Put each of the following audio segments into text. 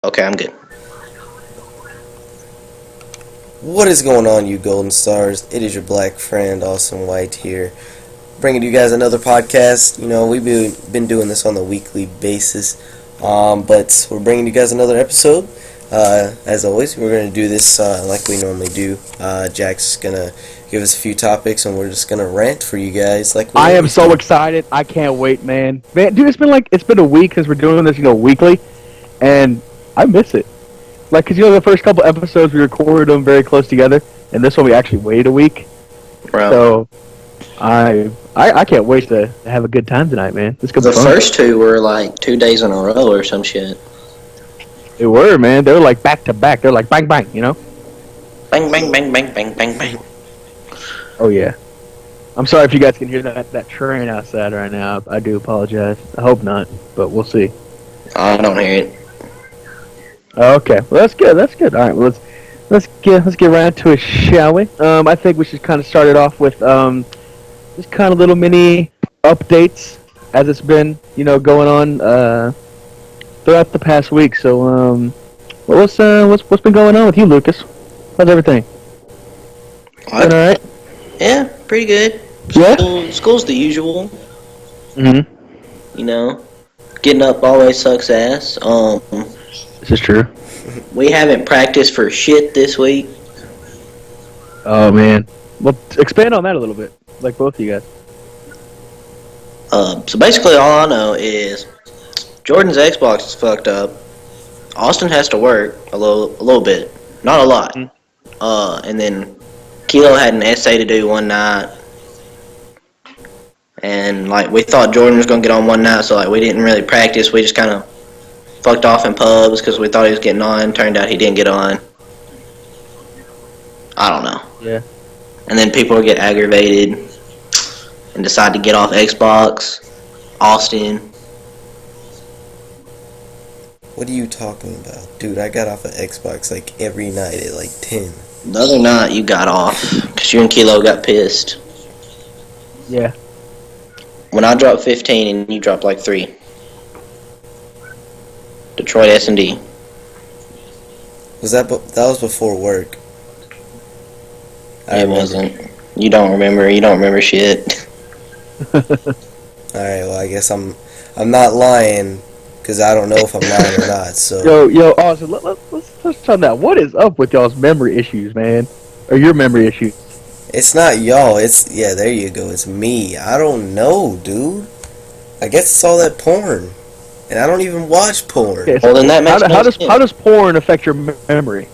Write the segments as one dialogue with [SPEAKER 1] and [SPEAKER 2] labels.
[SPEAKER 1] Okay, I'm good.
[SPEAKER 2] What is going on, you golden stars? It is your black friend, Austin White here, bringing you guys another podcast. You know, we've been doing this on a weekly basis, but we're bringing you guys another episode. As always, we're going to do this like we normally do. Jack's going to give us a few topics, and we're just going to rant for you guys.
[SPEAKER 3] I am so excited. I can't wait, man. Man, dude, it's been a week since we're doing this, weekly, and I miss it. Like, because, the first couple episodes, we recorded them very close together, and this one we actually waited a week.
[SPEAKER 1] Bro.
[SPEAKER 3] So, I can't wait to have a good time tonight, man.
[SPEAKER 1] The first two were like 2 days in a row or some shit.
[SPEAKER 3] They were, man. They were like back to back. They're like bang, bang,
[SPEAKER 1] Bang, bang, bang, bang, bang, bang, bang.
[SPEAKER 3] Oh, yeah. I'm sorry if you guys can hear that train outside right now. I do apologize. I hope not, but we'll see.
[SPEAKER 1] I don't hear it.
[SPEAKER 3] Okay, well that's good. All right, well, let's get right into it, shall we? I think we should kind of start it off with just kind of little mini updates as it's been going on throughout the past week. So what's been going on with you, Lucas? How's everything?
[SPEAKER 1] What?
[SPEAKER 3] All right.
[SPEAKER 1] Yeah, pretty good.
[SPEAKER 3] Yeah.
[SPEAKER 1] School's the usual.
[SPEAKER 3] Mhm.
[SPEAKER 1] Getting up always sucks ass.
[SPEAKER 3] This is true.
[SPEAKER 1] We haven't practiced for shit this week.
[SPEAKER 3] Oh man. Well, expand on that a little bit, like both of you guys.
[SPEAKER 1] So basically, all I know is Jordan's Xbox is fucked up. Austin has to work a little bit, not a lot. And then Kilo had an essay to do one night, and like we thought Jordan was gonna get on one night, so like we didn't really practice. We just kind of fucked off in pubs because we thought he was getting on. Turned out he didn't get on. I don't know.
[SPEAKER 3] Yeah.
[SPEAKER 1] And then people will get aggravated and decide to get off Xbox. Austin.
[SPEAKER 2] What are you talking about? Dude, I got off of Xbox like every night at like 10.
[SPEAKER 1] The other night you got off because you and Kilo got pissed.
[SPEAKER 3] Yeah.
[SPEAKER 1] When I dropped 15 and you dropped like 3. Detroit S&D.
[SPEAKER 2] That was before work?
[SPEAKER 1] It wasn't. You don't remember shit.
[SPEAKER 2] Alright, well I guess I'm not lying, because I don't know if I'm lying or not, so...
[SPEAKER 3] Yo, Austin, let's talk that. What is up with y'all's memory issues, man? Or your memory issues?
[SPEAKER 2] It's not y'all, yeah, there you go, it's me. I don't know, dude. I guess it's all that porn. And I don't even watch porn.
[SPEAKER 3] Okay, so
[SPEAKER 1] well, then that makes
[SPEAKER 3] how does porn affect your memory?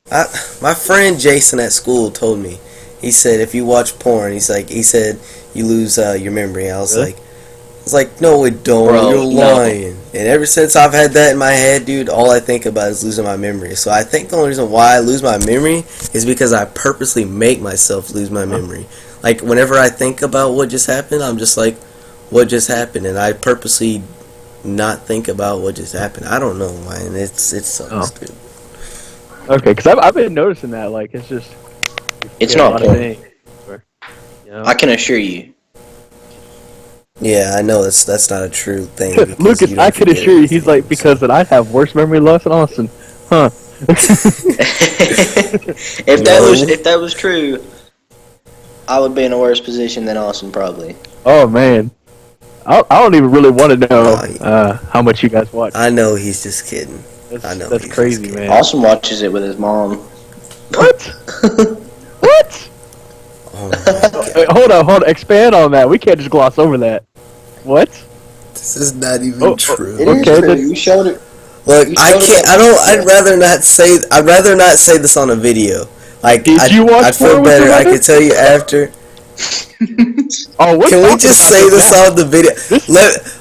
[SPEAKER 2] My friend Jason at school told me. He said if you watch porn, he said you lose your memory. I was like, no, it don't.
[SPEAKER 1] Bro,
[SPEAKER 2] you're lying. No. And ever since I've had that in my head, dude, all I think about is losing my memory. So I think the only reason why I lose my memory is because I purposely make myself lose my memory. Like whenever I think about what just happened, I'm just like, what just happened? And I purposely not think about what just happened. I don't know, man. It sucks, dude.
[SPEAKER 3] Okay, because I've been noticing that. Like, it's just...
[SPEAKER 1] It's not porn. I can assure you.
[SPEAKER 3] Yeah,
[SPEAKER 2] I know that's not a true thing.
[SPEAKER 3] Lucas, I can assure you, he's like, because that I have worse memory loss than Austin. Huh.
[SPEAKER 1] If that was true, I would be in a worse position than Austin, probably.
[SPEAKER 3] Oh, man. I don't even really want to know how much you guys watch.
[SPEAKER 2] I know he's just kidding.
[SPEAKER 3] That's crazy, man.
[SPEAKER 1] Austin watches it with his mom.
[SPEAKER 3] What? What?
[SPEAKER 2] Oh my God.
[SPEAKER 3] Wait, hold on. Expand on that. We can't just gloss over that. What?
[SPEAKER 2] This is not even true.
[SPEAKER 1] It is true. You showed it.
[SPEAKER 2] Look, I'd rather not say this on a video. Like, I'd feel better. I can tell you after. Can we just say this on the video?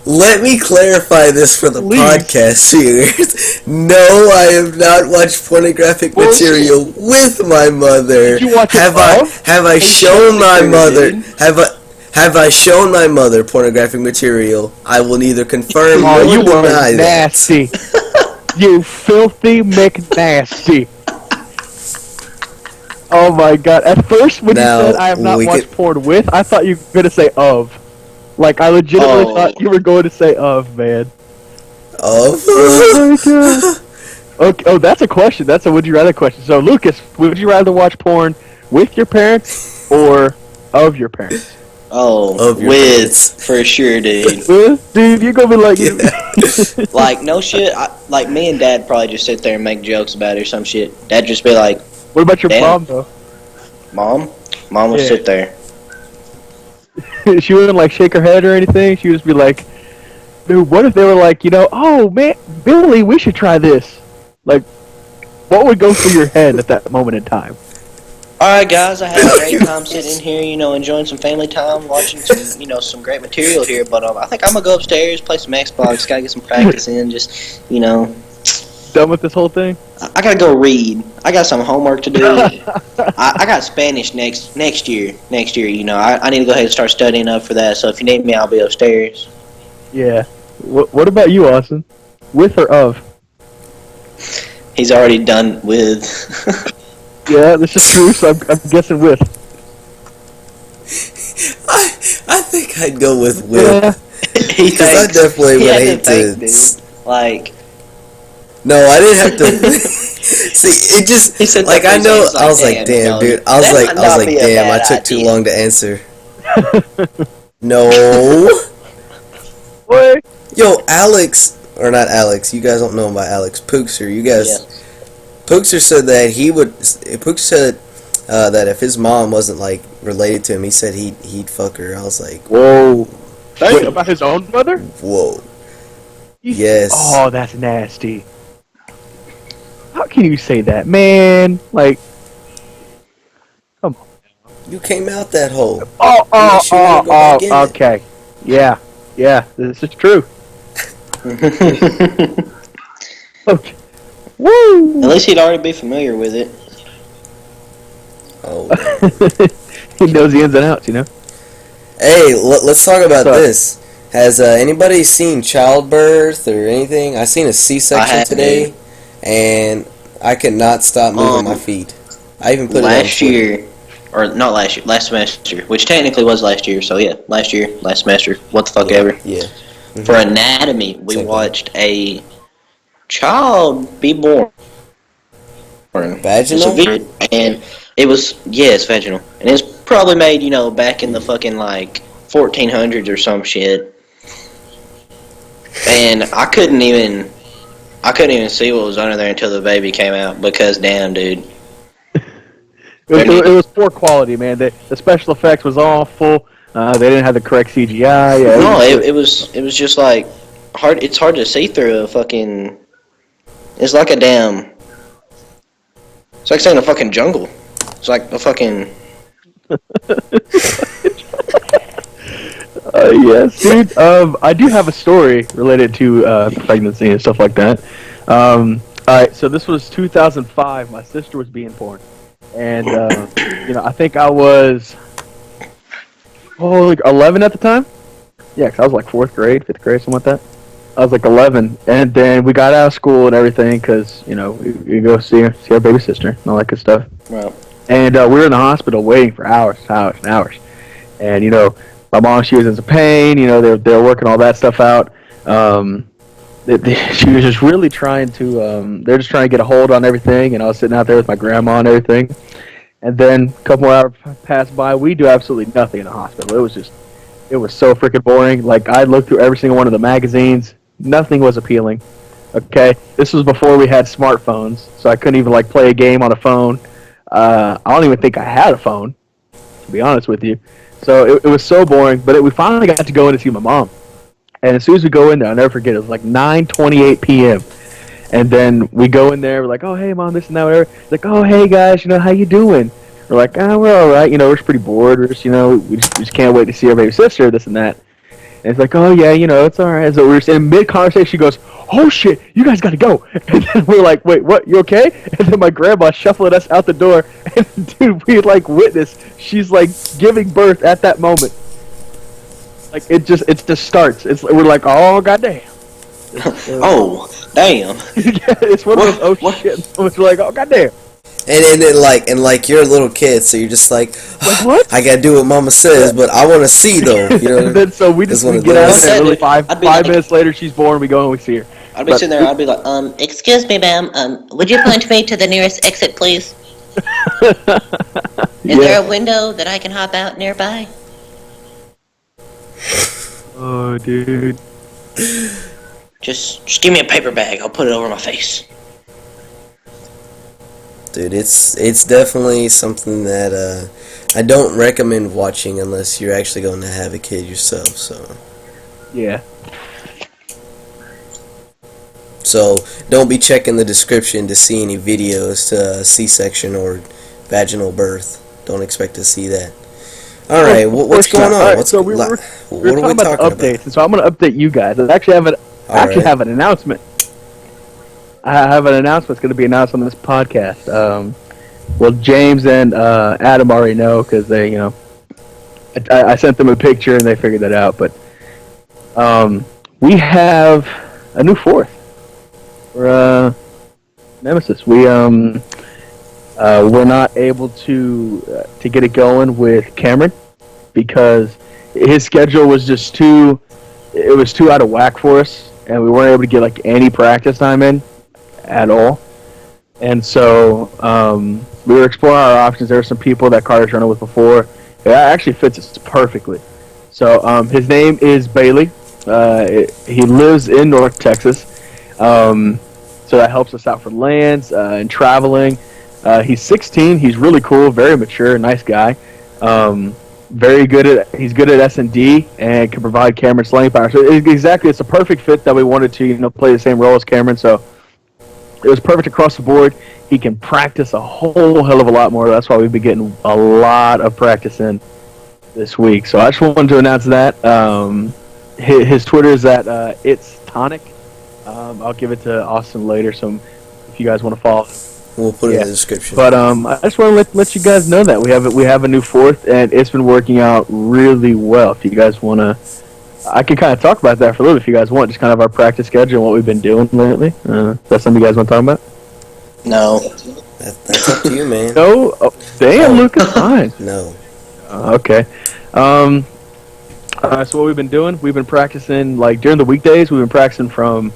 [SPEAKER 2] Let me clarify this for the podcast viewers. No, I have not watched pornographic material with my mother. Have I shown my mother? Have I shown my mother pornographic material? I will neither confirm nor deny that.
[SPEAKER 3] Nasty. You filthy McNasty. Oh my God! At first, when you said I have not watched porn with, I thought you were gonna say of. Like, I legitimately thought you were going to say of, man. Oh my god. Okay, oh, that's a question. That's a would you rather question. So, Lucas, would you rather watch porn with your parents or of your parents?
[SPEAKER 1] Oh,
[SPEAKER 2] Of your
[SPEAKER 1] with
[SPEAKER 2] parents.
[SPEAKER 1] for sure, dude.
[SPEAKER 3] Dude, you're gonna be like,
[SPEAKER 2] Yeah.
[SPEAKER 1] Like no shit. Like me and Dad probably just sit there and make jokes about it or some shit. Dad just be like,
[SPEAKER 3] what about your
[SPEAKER 1] damn.
[SPEAKER 3] mom though?
[SPEAKER 1] Mom would
[SPEAKER 3] Yeah.
[SPEAKER 1] sit there.
[SPEAKER 3] She wouldn't like shake her head or anything. She would just be like, dude, what if they were like, oh man, Billy, we should try this. Like, what would go through your head at that moment in time?
[SPEAKER 1] Alright guys, I had a great time sitting here, enjoying some family time, watching some, some great material here, but I think I'm gonna go upstairs, play some Xbox, gotta get some practice in, just,
[SPEAKER 3] Done with this whole thing?
[SPEAKER 1] I gotta go read. I got some homework to do. I got Spanish next year, I need to go ahead and start studying up for that, so if you need me, I'll be upstairs.
[SPEAKER 3] Yeah. What about you, Austin? With or of?
[SPEAKER 1] He's already done with.
[SPEAKER 3] Yeah, this is true, so I'm guessing with.
[SPEAKER 2] I think I'd go with
[SPEAKER 3] Yeah.
[SPEAKER 2] Because I definitely would hate to.
[SPEAKER 1] Dude. Like.
[SPEAKER 2] No, I didn't have to. See, it just
[SPEAKER 1] He said
[SPEAKER 2] like I know. I was like,
[SPEAKER 1] damn,
[SPEAKER 2] damn, dude. I was like, damn. I took too long to answer. No.
[SPEAKER 3] What?
[SPEAKER 2] Yo, Alex, or not Alex. You guys don't know about Alex Pookser. You guys.
[SPEAKER 1] Yeah.
[SPEAKER 2] Pookser said that he would. Pookser said that if his mom wasn't like related to him, he said he'd fuck her. I was like,
[SPEAKER 3] whoa. Wait, about his own mother?
[SPEAKER 2] Whoa. Yes.
[SPEAKER 3] Oh, that's nasty. How can you say that, man? Like, come on.
[SPEAKER 2] You came out that hole. Go back in it.
[SPEAKER 3] Okay. Yeah, this is true. Okay. Woo!
[SPEAKER 1] At least he'd already be familiar with it.
[SPEAKER 2] Oh.
[SPEAKER 3] He knows the ins and outs,
[SPEAKER 2] Hey, let's talk about
[SPEAKER 3] What's up?
[SPEAKER 2] this. Has anybody seen childbirth or anything? I seen a C-section
[SPEAKER 1] have,
[SPEAKER 2] today,
[SPEAKER 1] dude.
[SPEAKER 2] and I could not stop moving my feet. I even put
[SPEAKER 1] Last
[SPEAKER 2] it on
[SPEAKER 1] year, or not last year, last semester, which technically was last year, so yeah, last semester, what the fuck ever.
[SPEAKER 2] Yeah.
[SPEAKER 1] For anatomy, we
[SPEAKER 2] Same
[SPEAKER 1] watched a child be born.
[SPEAKER 2] Vaginal?
[SPEAKER 1] And it was, it's vaginal. And it was probably made, back in the fucking, 1400s or some shit. And I couldn't even see what was under there until the baby came out, because damn, dude.
[SPEAKER 3] It was poor quality, man. The special effects was awful. They didn't have the correct CGI. Yeah,
[SPEAKER 1] No, it was just like hard. It's hard to see through a fucking. It's like a damn. It's like saying a fucking jungle. It's like a fucking.
[SPEAKER 3] Yes, dude. I do have a story related to pregnancy and stuff like that. All right, so this was 2005. My sister was being born, and I think I was like 11 at the time. Yeah, 'cause I was like 4th grade, 5th grade, something like that. I was like 11, and then we got out of school and everything because we go see our baby sister and all that good stuff.
[SPEAKER 1] Well.
[SPEAKER 3] And we were in the hospital waiting for hours and hours. And my mom, she was in some pain. They were working all that stuff out. She was just really trying to. They're just trying to get a hold on everything. And I was sitting out there with my grandma and everything. And then a couple more hours passed by. We do absolutely nothing in the hospital. It was so freaking boring. Like, I looked through every single one of the magazines. Nothing was appealing. Okay, this was before we had smartphones, so I couldn't even play a game on a phone. I don't even think I had a phone, to be honest with you. So it was so boring. But we finally got to go in to see my mom. And as soon as we go in there, I'll never forget. It was like 9:28 p.m. And then we go in there. We're like, "Oh, hey, mom, this and that, whatever." It's like, "Oh, hey, guys, how you doing?" We're like, we're all right. We're just pretty bored. We're just, we just can't wait to see our baby sister, this and that. And it's like, oh, yeah, it's all right. So we're just in mid-conversation. She goes, oh, shit, you guys got to go. And then we're like, wait, what? You okay? And then my grandma shuffling us out the door. And, dude, we witnessed. She's, giving birth at that moment. It just starts. We're like, oh, goddamn.
[SPEAKER 1] Oh, damn.
[SPEAKER 3] Yeah, it's one of those, shit moments. We're like, oh, goddamn.
[SPEAKER 2] And then you're a little kid, so you're just like
[SPEAKER 3] what?
[SPEAKER 2] I gotta do what mama says, but I want to see though.
[SPEAKER 3] And then so we get out there. Really, five minutes later, she's born. We go and we see her.
[SPEAKER 1] I'd be sitting there. I'd be like, excuse me, ma'am. Would you point me to the nearest exit, please? Is there a window that I can hop out nearby?
[SPEAKER 3] Oh, dude.
[SPEAKER 1] Just give me a paper bag. I'll put it over my face.
[SPEAKER 2] Dude, it's definitely something that I don't recommend watching unless you're actually going to have a kid yourself.
[SPEAKER 3] Yeah.
[SPEAKER 2] So don't be checking the description to see any videos to C-section or vaginal birth. Don't expect to see that. All right, what's going on?
[SPEAKER 3] Right,
[SPEAKER 2] what
[SPEAKER 3] so we're
[SPEAKER 2] are we
[SPEAKER 3] talking
[SPEAKER 2] talking
[SPEAKER 3] about updates, and so I'm going to update you guys. I actually have an announcement. I have an announcement that's going to be announced on this podcast. Well, James and Adam already know because they, I sent them a picture and they figured that out. But we have a new fourth for Nemesis. We're not able to get it going with Cameron because his schedule was just too out of whack for us, and we weren't able to get like any practice time in at all. And so we were exploring our options. There were some people that Carter's running with before. It actually fits us perfectly. So his name is Bailey. He lives in North Texas. So that helps us out for lands and traveling. He's 16. He's really cool, very mature, nice guy. He's good at S&D and can provide Cameron's slaying power. So it's a perfect fit that we wanted to play the same role as Cameron. So it was perfect across the board. He can practice a whole hell of a lot more. That's why we've been getting a lot of practice in this week. So I just wanted to announce that. His Twitter is at It's Tonic. I'll give it to Austin later. So if you guys want to follow,
[SPEAKER 2] we'll put it in the description.
[SPEAKER 3] But I just want to let you guys know that we have a new fourth, and it's been working out really well. If you guys want to, I can kind of talk about that for a little bit if you guys want, just kind of our practice schedule and what we've been doing lately. Is that something you guys want to talk about?
[SPEAKER 1] No.
[SPEAKER 2] That's up to you, man.
[SPEAKER 3] No? Oh, damn, Lucas, fine.
[SPEAKER 2] No.
[SPEAKER 3] Okay. So what we've been doing, we've been practicing, like, during the weekdays, we've been practicing from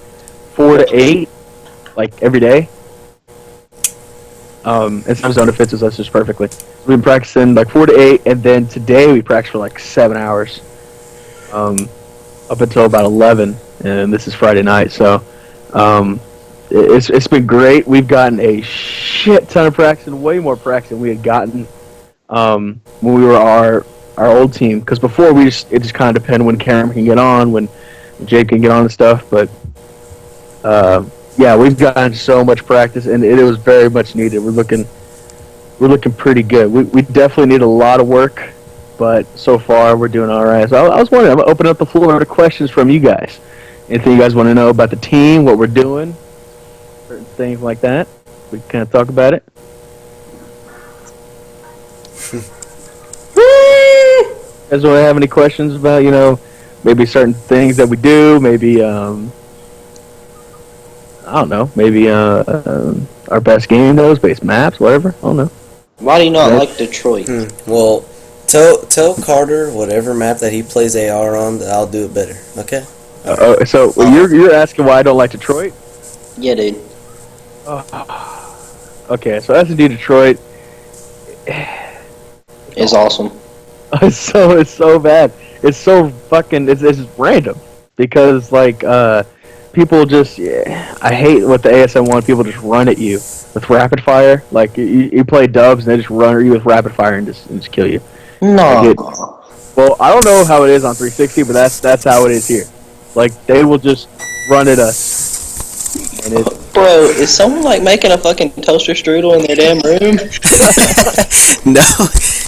[SPEAKER 3] 4 to 8, like, every day. And some zone fits us just perfectly. We've been practicing, like, 4 to 8, and then today we practiced for, like, 7 hours. Up until about 11, and this is Friday night, so it's been great. We've gotten a shit ton of practice, and way more practice than we had gotten when we were our old team. Because before it just kind of depended when Cameron can get on, when Jake can get on and stuff. But yeah, we've gotten so much practice, and it was very much needed. We're looking pretty good. We definitely need a lot of work. But so far, we're doing all right. So I was wondering, I'm going to open up the floor to questions from you guys. Anything you guys want to know about the team, what we're doing, certain things like that? We can kind of talk about it. You guys want to have any questions about, maybe certain things that we do, maybe, I don't know, maybe our best game, those, base maps, whatever. I don't know.
[SPEAKER 1] Why do you not like Detroit?
[SPEAKER 2] Well, tell Carter whatever map that he plays AR on that I'll do it better. Okay.
[SPEAKER 3] So you're asking why I don't like Detroit?
[SPEAKER 1] Yeah, dude.
[SPEAKER 3] Okay, so S&D Detroit
[SPEAKER 1] is awesome.
[SPEAKER 3] It's so bad. It's so fucking it's random because like people just I hate what the ASM1 people just run at you with rapid fire. Like you play dubs and they just run at you with rapid fire and just kill you.
[SPEAKER 1] No.
[SPEAKER 3] Well, I don't know how it is on 360, but that's how it is here. Like they will just run at us. And
[SPEAKER 1] Bro, is someone like making a fucking toaster strudel in their damn room?
[SPEAKER 2] No,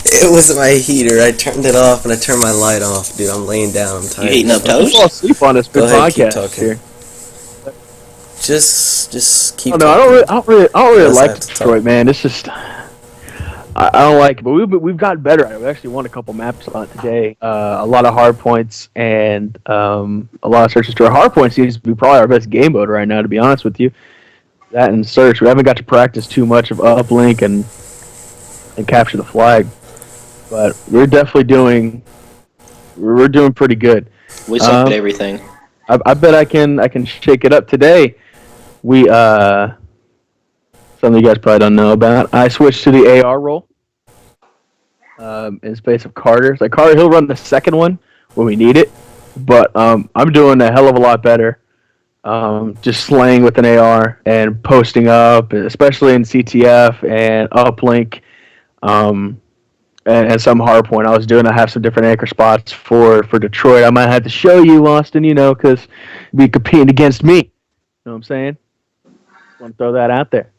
[SPEAKER 2] it was my heater. I turned it off and I turned my light off, dude. I'm laying down. I'm tired.
[SPEAKER 1] You heating up toast?
[SPEAKER 3] Fall asleep on this good podcast here.
[SPEAKER 2] Just keep.
[SPEAKER 3] Oh, no, I don't really like Detroit, man. It's just I don't like it, but we've gotten better at it. We actually won a couple maps on it today. A lot of hard points and a lot of searches. Our hard points seems to be probably our best game mode right now, to be honest with you. That and search. We haven't got to practice too much of uplink and capture the flag, but we're definitely doing pretty good.
[SPEAKER 1] We suck at everything.
[SPEAKER 3] I bet I can shake it up today. We something you guys probably don't know about. I switched to the AR role in space of Carter. Like Carter, he'll run the second one when we need it, but I'm doing a hell of a lot better. Just slaying with an AR and posting up, especially in CTF and uplink, um, and some hardpoint. I was doing. I have some different anchor spots for Detroit. I might have to show you, Austin. Because be competing against me. You know what I'm saying? Want to throw that out there.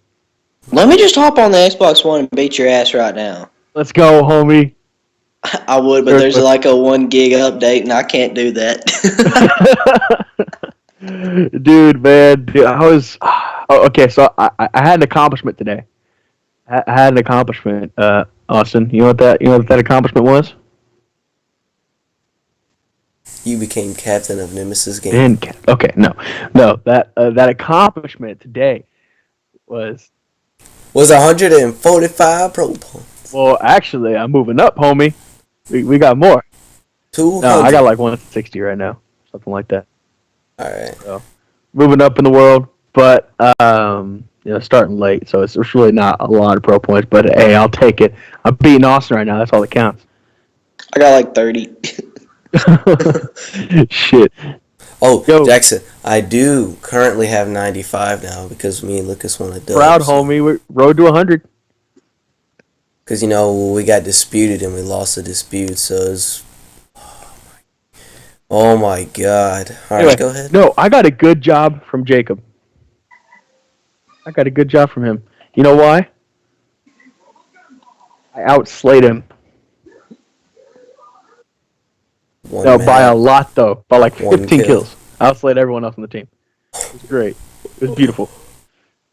[SPEAKER 1] Let me just hop on the Xbox One and beat your ass right now.
[SPEAKER 3] Let's go, homie.
[SPEAKER 1] I would, but there's like a 1 gig update, and I can't do that.
[SPEAKER 3] Dude, I was. Oh, okay, so I had an accomplishment today. I had an accomplishment, Austin. You know what that accomplishment was?
[SPEAKER 2] You became captain of Nemesis Gaming.
[SPEAKER 3] Okay, no. That accomplishment today was
[SPEAKER 2] 145 pro points.
[SPEAKER 3] well. Actually, I'm moving up, homie. We got more.
[SPEAKER 2] 200.
[SPEAKER 3] No, I got like 160 right now, something like that.
[SPEAKER 2] All right.
[SPEAKER 3] So moving up in the world, but starting late, so it's really not a lot of pro points. But hey, I'll take it. I'm beating Austin right now. That's all that counts.
[SPEAKER 1] I got like 30.
[SPEAKER 3] Shit.
[SPEAKER 2] Oh,
[SPEAKER 3] Yo.
[SPEAKER 2] Jackson, I do currently have 95 now because me and Lucas won a dub.
[SPEAKER 3] Proud, homie. We're road to 100.
[SPEAKER 2] Because, we got disputed and we lost the dispute, so it's... Oh, my God. All right,
[SPEAKER 3] Anyway,
[SPEAKER 2] go ahead.
[SPEAKER 3] No, I got a good job from Jacob. I got a good job from him. You know why? I outslayed him. By a lot, though. By like 15 kills. I outslayed everyone else on the team. It was great. It was beautiful.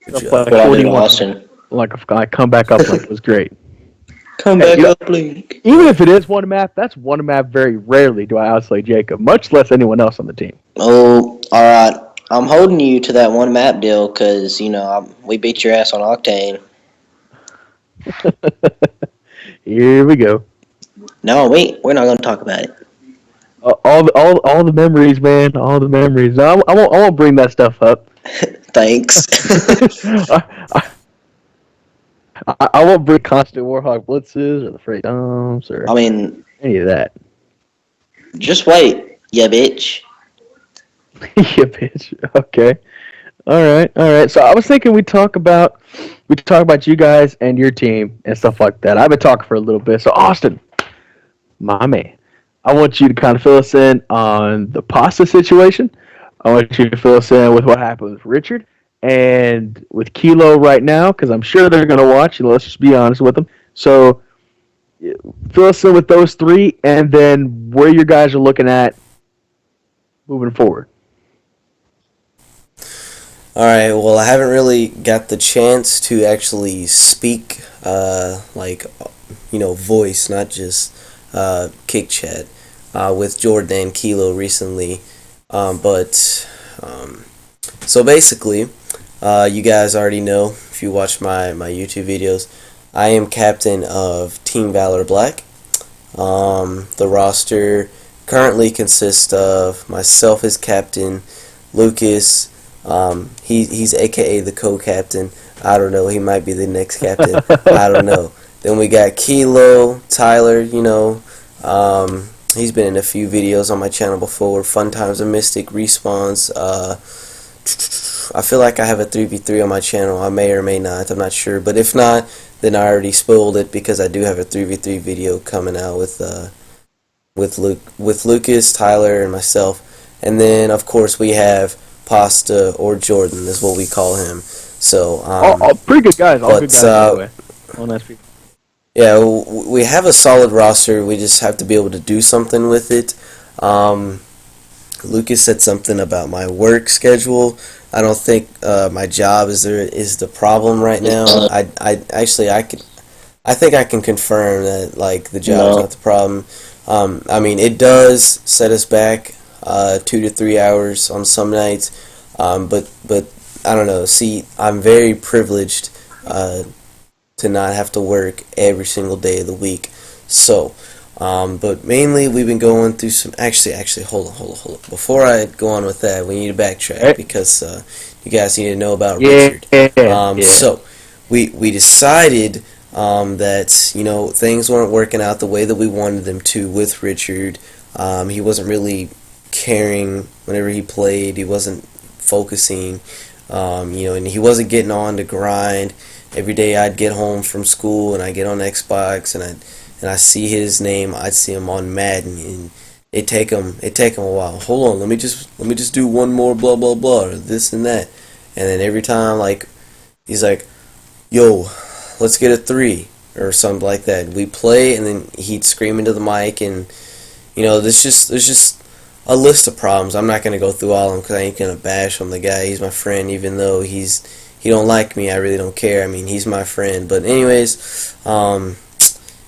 [SPEAKER 2] Good job.
[SPEAKER 1] What I did, Austin.
[SPEAKER 3] I come back up like it was great.
[SPEAKER 1] Come back up, Blink.
[SPEAKER 3] Even if it is one map, that's one map. Very rarely do I outslay Jacob, much less anyone else on the team.
[SPEAKER 1] Oh, all right. I'm holding you to that one map deal because, we beat your ass on Octane.
[SPEAKER 3] Here we go.
[SPEAKER 1] No, we're not going to talk about it.
[SPEAKER 3] All the memories, man. All the memories. No, I won't bring that stuff up.
[SPEAKER 1] Thanks.
[SPEAKER 3] I won't bring constant Warhawk blitzes or the freight dumps or any of that.
[SPEAKER 1] Just wait, yeah, bitch.
[SPEAKER 3] Yeah, bitch. Okay. All right. So I was thinking we talk about you guys and your team and stuff like that. I've been talking for a little bit. So Austin, my man, I want you to kind of fill us in on the pasta situation. I want you to fill us in with what happened with Richard and with Kilo right now, because I'm sure they're going to watch. Let's just be honest with them. So fill us in with those three, and then where you guys are looking at moving forward.
[SPEAKER 2] All right, well, I haven't really got the chance to actually speak, voice, not just kick chat, with Jordan and Kilo recently. So basically, you guys already know, if you watch my YouTube videos, I am captain of Team Valor Black. The roster currently consists of myself as captain, Lucas, he's aka the co-captain. I don't know, he might be the next captain. I don't know. Then we got Kilo, Tyler, he's been in a few videos on my channel before. Fun Times of Mystic, Respawns. I feel like I have a 3v3 on my channel. I may or may not. I'm not sure. But if not, then I already spoiled it because I do have a 3v3 video coming out with Lucas, Tyler, and myself. And then, of course, we have Pasta, or Jordan is what we call him. So,
[SPEAKER 3] pretty good guys. All good guys, by the way. All nice people.
[SPEAKER 2] Yeah, we have a solid roster. We just have to be able to do something with it. Lucas said something about my work schedule. I don't think my job is the problem right now. I think I can confirm that the job is not the problem. It does set us back 2 to 3 hours on some nights, but I don't know. See, I'm very privileged to not have to work every single day of the week. So, But mainly we've been going through some. Actually, hold on. Before I go on with that, we need to backtrack
[SPEAKER 3] Right?
[SPEAKER 2] because you guys need to know about
[SPEAKER 3] Yeah,
[SPEAKER 2] Richard.
[SPEAKER 3] yeah.
[SPEAKER 2] So we decided that things weren't working out the way that we wanted them to with Richard. He wasn't really caring whenever he played. He wasn't focusing. And he wasn't getting on to grind. Every day I'd get home from school and I get on Xbox and I see his name. I'd see him on Madden, and it take him a while. Hold on, let me just do one more blah blah blah or this and that, and then every time he's like, yo, let's get a 3 or something like that. We play, and then he'd scream into the mic, and there's just a list of problems. I'm not gonna go through all of them because I ain't gonna bash on the guy. He's my friend, even though he don't like me. I really don't care. I mean, he's my friend. But anyways,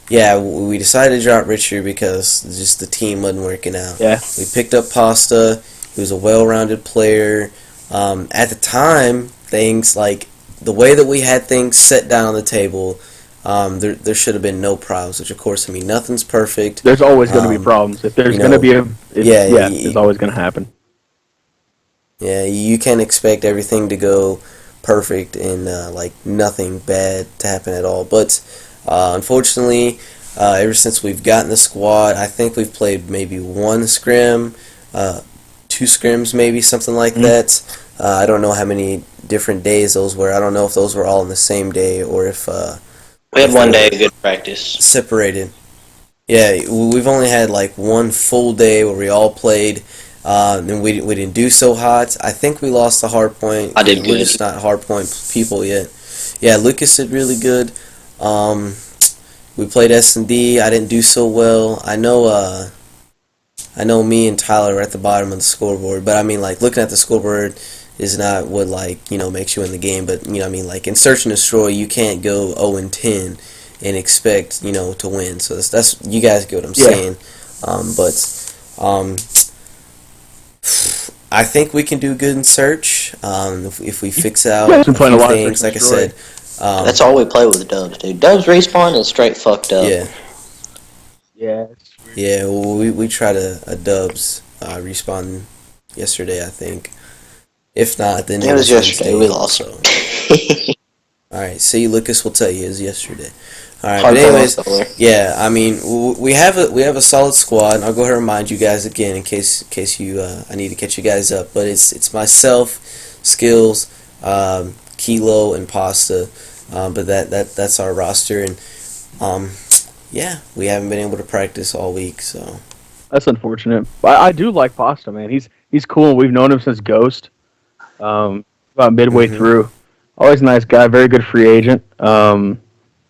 [SPEAKER 2] yeah, we decided to drop Richard because just the team wasn't working out.
[SPEAKER 3] Yeah.
[SPEAKER 2] We picked up Pasta. He was a well-rounded player. At the time, things like the way that we had things set down on the table, there should have been no problems. Which, of course, I mean, nothing's perfect.
[SPEAKER 3] There's always going to be problems. If there's going to be it's always going to happen.
[SPEAKER 2] Yeah, you can't expect everything to go perfect and nothing bad to happen at all. But unfortunately, ever since we've gotten the squad, I think we've played maybe one scrim, 2 scrims maybe, something like that. I don't know how many different days those were. I don't know if those were all on the same day or if
[SPEAKER 1] we had one day of good practice.
[SPEAKER 2] Separated. Yeah, we've only had one full day where we all played. And we didn't do so hot. I think we lost the hard point.
[SPEAKER 1] I did good.
[SPEAKER 2] We're just not hard point people yet. Yeah, Lucas did really good. We played S&D. I didn't do so well. I know me and Tyler are at the bottom of the scoreboard, but I mean, looking at the scoreboard is not what makes you win the game. But in Search and Destroy, you can't go 0-10 and expect to win. So that's you guys get what I'm saying. I think we can do good in Search if we fix out a few things. Like I said,
[SPEAKER 1] that's all we play with Dubs, dude. Dubs respawn is straight fucked up.
[SPEAKER 2] Yeah. We tried a Dubs respawn yesterday, I think. If not, then
[SPEAKER 1] it was yesterday. We lost.
[SPEAKER 2] So. All right. See, Lucas will tell you it was yesterday. All right, but anyways, yeah, I mean, we have a solid squad, and I'll go ahead and remind you guys again in case I need to catch you guys up. But it's myself, Skills, Kilo, and Pasta. But that's our roster, and yeah, we haven't been able to practice all week, so
[SPEAKER 3] that's unfortunate. I do like Pasta, man. He's cool. We've known him since Ghost, about midway through. Always a nice guy, very good free agent.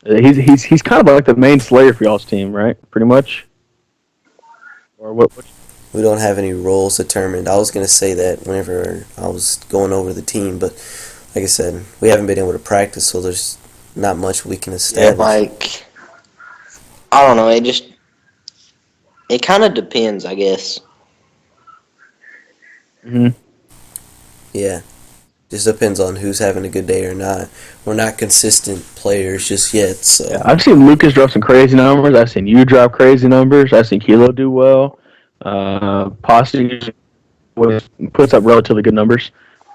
[SPEAKER 3] He's kind of like the main slayer for y'all's team, right? Pretty much. Or what?
[SPEAKER 2] We don't have any roles determined. I was gonna say that whenever I was going over the team, but like I said, we haven't been able to practice, so there's not much we can establish.
[SPEAKER 1] I don't know. It kind of depends, I guess.
[SPEAKER 2] Yeah. Just depends on who's having a good day or not. We're not consistent players just yet, so.
[SPEAKER 3] Yeah, I've seen Lucas drop some crazy numbers. I've seen you drop crazy numbers. I've seen Kilo do well. Pasta puts up relatively good numbers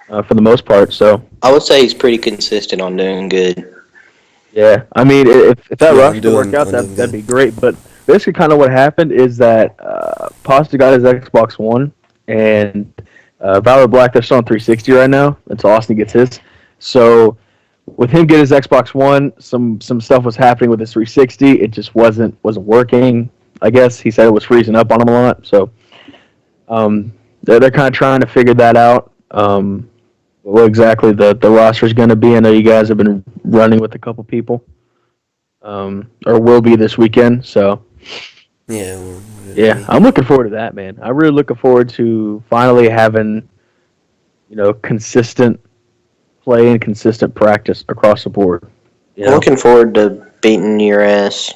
[SPEAKER 3] for the most part. So
[SPEAKER 1] I would say he's pretty consistent on doing good.
[SPEAKER 3] Yeah, I mean, if that rush to work out, that'd be great. But basically, kind of what happened is that Pasta got his Xbox One, and Valor Black, they're still on 360 right now until Austin gets his. So with him getting his Xbox One, some stuff was happening with his 360. It just wasn't working. I guess he said it was freezing up on him a lot. So they're kind of trying to figure that out. What exactly the roster is going to be. I know you guys have been running with a couple people, or will be this weekend. So yeah, I'm looking forward to that, man. I'm really looking forward to finally having, consistent play and consistent practice across the board.
[SPEAKER 1] I'm looking forward to beating your ass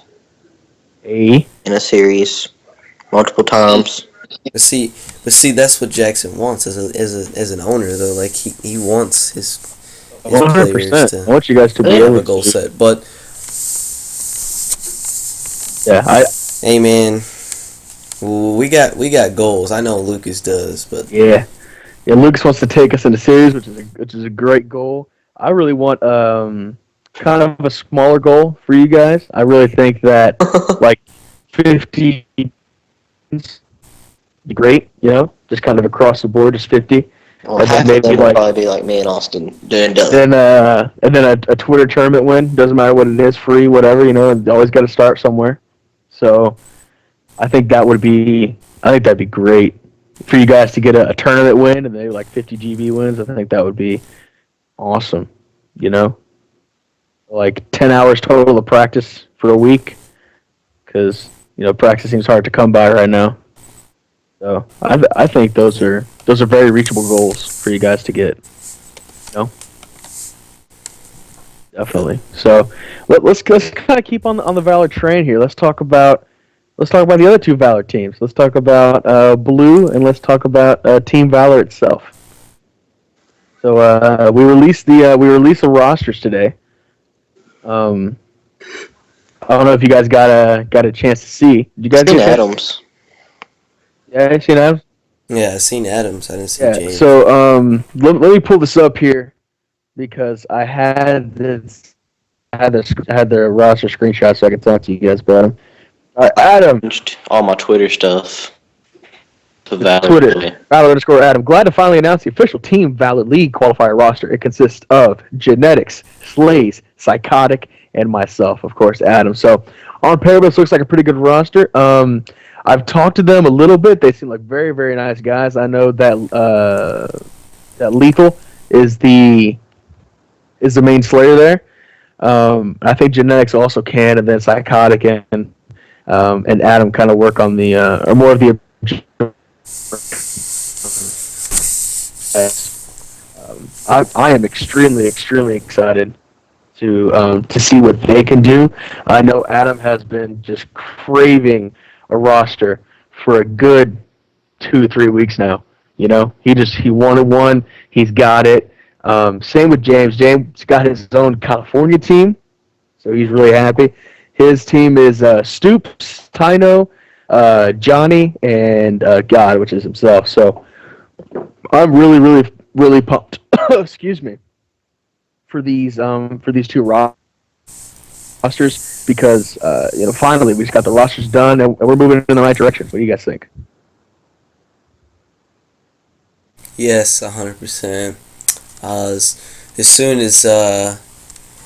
[SPEAKER 1] in a series multiple times.
[SPEAKER 2] But see, that's what Jackson wants as an owner, though. Like he wants his
[SPEAKER 3] 100%.
[SPEAKER 2] players to.
[SPEAKER 3] I want you guys to be
[SPEAKER 2] have
[SPEAKER 3] able
[SPEAKER 2] a goal
[SPEAKER 3] to
[SPEAKER 2] set, but
[SPEAKER 3] yeah,
[SPEAKER 2] Hey man, we got goals. I know Lucas does, but
[SPEAKER 3] Yeah, yeah. Lucas wants to take us into series, which is a great goal. I really want kind of a smaller goal for you guys. I really think that like 50 is great. Just kind of across the board, just 50,
[SPEAKER 1] Well,
[SPEAKER 3] and then
[SPEAKER 1] half of
[SPEAKER 3] maybe
[SPEAKER 1] them will
[SPEAKER 3] like
[SPEAKER 1] probably be like me and Austin doing done.
[SPEAKER 3] then a Twitter tournament win. Doesn't matter what it is, free, whatever. You always got to start somewhere. So I think that would be. I think that'd be great for you guys to get a tournament win and maybe like 50 GB wins. I think that would be awesome. You know, like 10 hours total of practice for a week because practice seems hard to come by right now. So I think those are very reachable goals for you guys to get.
[SPEAKER 2] yep.
[SPEAKER 3] Definitely. So let's kind of keep on the Valor train here. Let's talk about the other two Valor teams. Let's talk about Blue, and let's talk about Team Valor itself. So we released the rosters today. Um, I don't know if you guys got a chance to see. Did you guys
[SPEAKER 1] Seen
[SPEAKER 3] get a chance?
[SPEAKER 1] Adams.
[SPEAKER 3] Yeah, you know.
[SPEAKER 2] Yeah, I seen Adams. I didn't see
[SPEAKER 3] Yeah.
[SPEAKER 2] James.
[SPEAKER 3] So let me pull this up here because I had the roster screenshot so I could talk to you guys about them. Adam,
[SPEAKER 1] Changed all my Twitter stuff to
[SPEAKER 3] it's
[SPEAKER 1] Valor
[SPEAKER 3] Twitter.
[SPEAKER 1] Play.
[SPEAKER 3] Valor_Adam. Glad to finally announce the official Team Valor League qualifier roster. It consists of Genetics, Slays, Psychotic, and myself, of course, Adam. So on paper, this looks like a pretty good roster. I've talked to them a little bit. They seem like very, very nice guys. I know that Lethal is the main Slayer there. I think Genetics also can, and then Psychotic and Adam kind of work on the or more of the I am extremely, extremely excited to see what they can do. I know Adam has been just craving a roster for a good 2 to 3 weeks now. He wanted one. He's got it. Same with James. James got his own California team, so he's really happy. His team is Stoops, Tino, Johnny, and God, which is himself. So I'm really, really, really pumped. Excuse me for these two rosters because finally we just got the rosters done and we're moving in the right direction. What do you guys think?
[SPEAKER 2] Yes, 100%. As soon as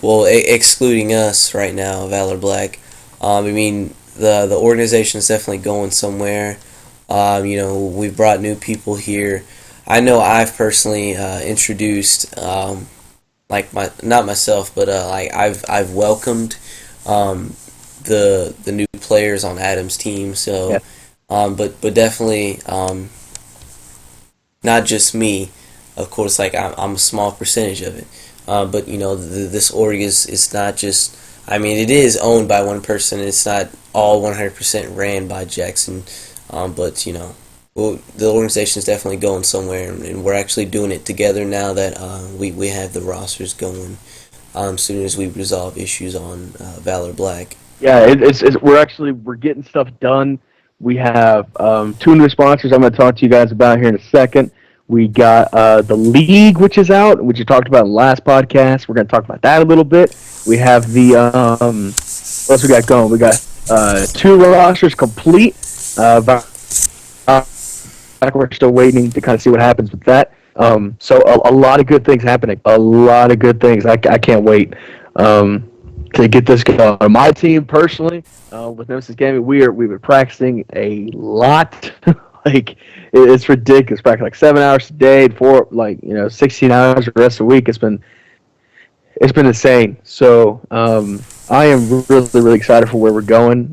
[SPEAKER 2] excluding us right now, Valor Black. I mean, the organization is definitely going somewhere. We've brought new people here. I know I've personally introduced, like not myself, but like I've welcomed the new players on Adam's team.
[SPEAKER 3] Yeah,
[SPEAKER 2] So, but definitely not just me. Of course, like I'm a small percentage of it. But this org is not just. I mean, it is owned by one person. It's not all 100% ran by Jackson. But well, the organization is definitely going somewhere, and we're actually doing it together now that we have the rosters going. As soon as we resolve issues on Valor Black.
[SPEAKER 3] yeah. We're getting stuff done. We have two new sponsors I'm going to talk to you guys about here in a second. We got the league, which is out, which you talked about in the last podcast. We're going to talk about that a little bit. We have the what else we got going? We got two rosters complete. We're still waiting to kind of see what happens with that. So a lot of good things happening. A lot of good things. I can't wait to get this going. My team personally, with Nemesis Gaming, we've been practicing a lot. Like it's ridiculous. Practicing like 7 hours a day, 16 hours the rest of the week. It's been insane. So I am really, really excited for where we're going.